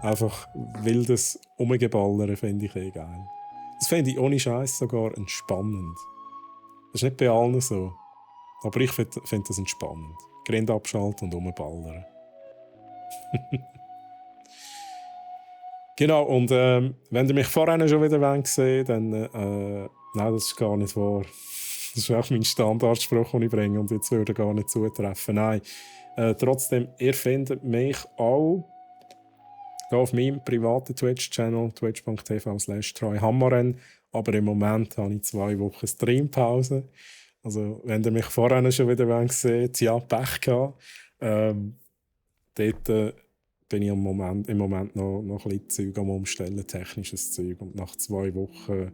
Einfach wildes Umgeballern finde ich geil. Das finde ich ohne Scheiß sogar entspannend. Das ist nicht bei allen so. Aber ich finde das entspannend. Grind abschalten und rumballern. Genau, und wenn ihr mich vorhin schon wieder seht, dann nein, das ist gar nicht wahr. Das ist auch mein Standardspruch, den ich bringe und jetzt würde gar nicht zutreffen. Nein, trotzdem, ihr findet mich auch hier auf meinem privaten Twitch-Channel, twitch.tv/TroyHammaren. Aber im Moment habe ich 2 Wochen Streampause. Also, wenn ihr mich vorhin schon wieder seht, ja, Pech gehabt. Dort bin ich im Moment noch ein bisschen Zeug am Umstellen, technisches Zeug. Und nach 2 Wochen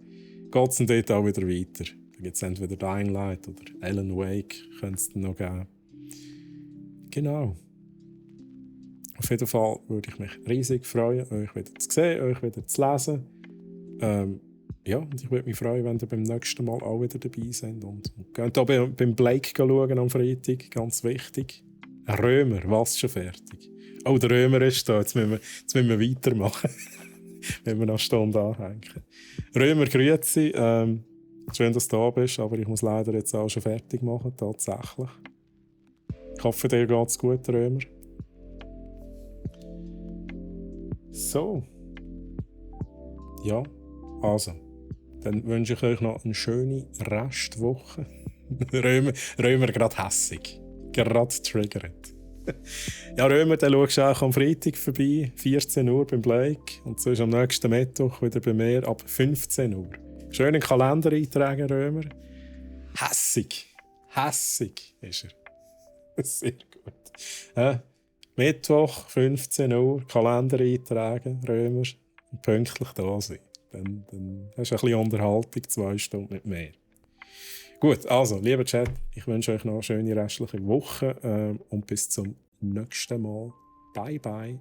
geht es dann dort auch wieder weiter. Da gibt es entweder Dying Light oder Alan Wake, könnte es dann noch geben. Genau. Auf jeden Fall würde ich mich riesig freuen, euch wieder zu sehen, euch wieder zu lesen. Ja, und ich würde mich freuen, wenn ihr beim nächsten Mal auch wieder dabei seid. Und könnt auch beim Blake schauen am Freitag, ganz wichtig. Ein Römer, was schon fertig. Oh, der Römer ist da, jetzt müssen wir weitermachen. Wenn wir noch eine Stunde anhängen. Römer, grüezi. Schön, dass du da bist, aber ich muss leider jetzt auch schon fertig machen, tatsächlich. Ich hoffe, dir geht es gut, Römer. So. Ja, also. Dann wünsche ich euch noch eine schöne Restwoche. Römer gerade hässig. Gerade triggert. Ja, Römer, dann schaust du auch am Freitag vorbei, 14 Uhr beim Blake. Und sonst am nächsten Mittwoch wieder bei mir ab 15 Uhr. Schön in den Kalender eintragen, Römer. Hässig ist er. Sehr gut. Mittwoch, 15 Uhr, Kalender eintragen, Römer. Und pünktlich da sein. Dann hast du ein bisschen Unterhaltung, 2 Stunden, nicht mehr. Gut, also, lieber Chat, ich wünsche euch noch eine schöne restliche Woche und bis zum nächsten Mal. Bye, bye.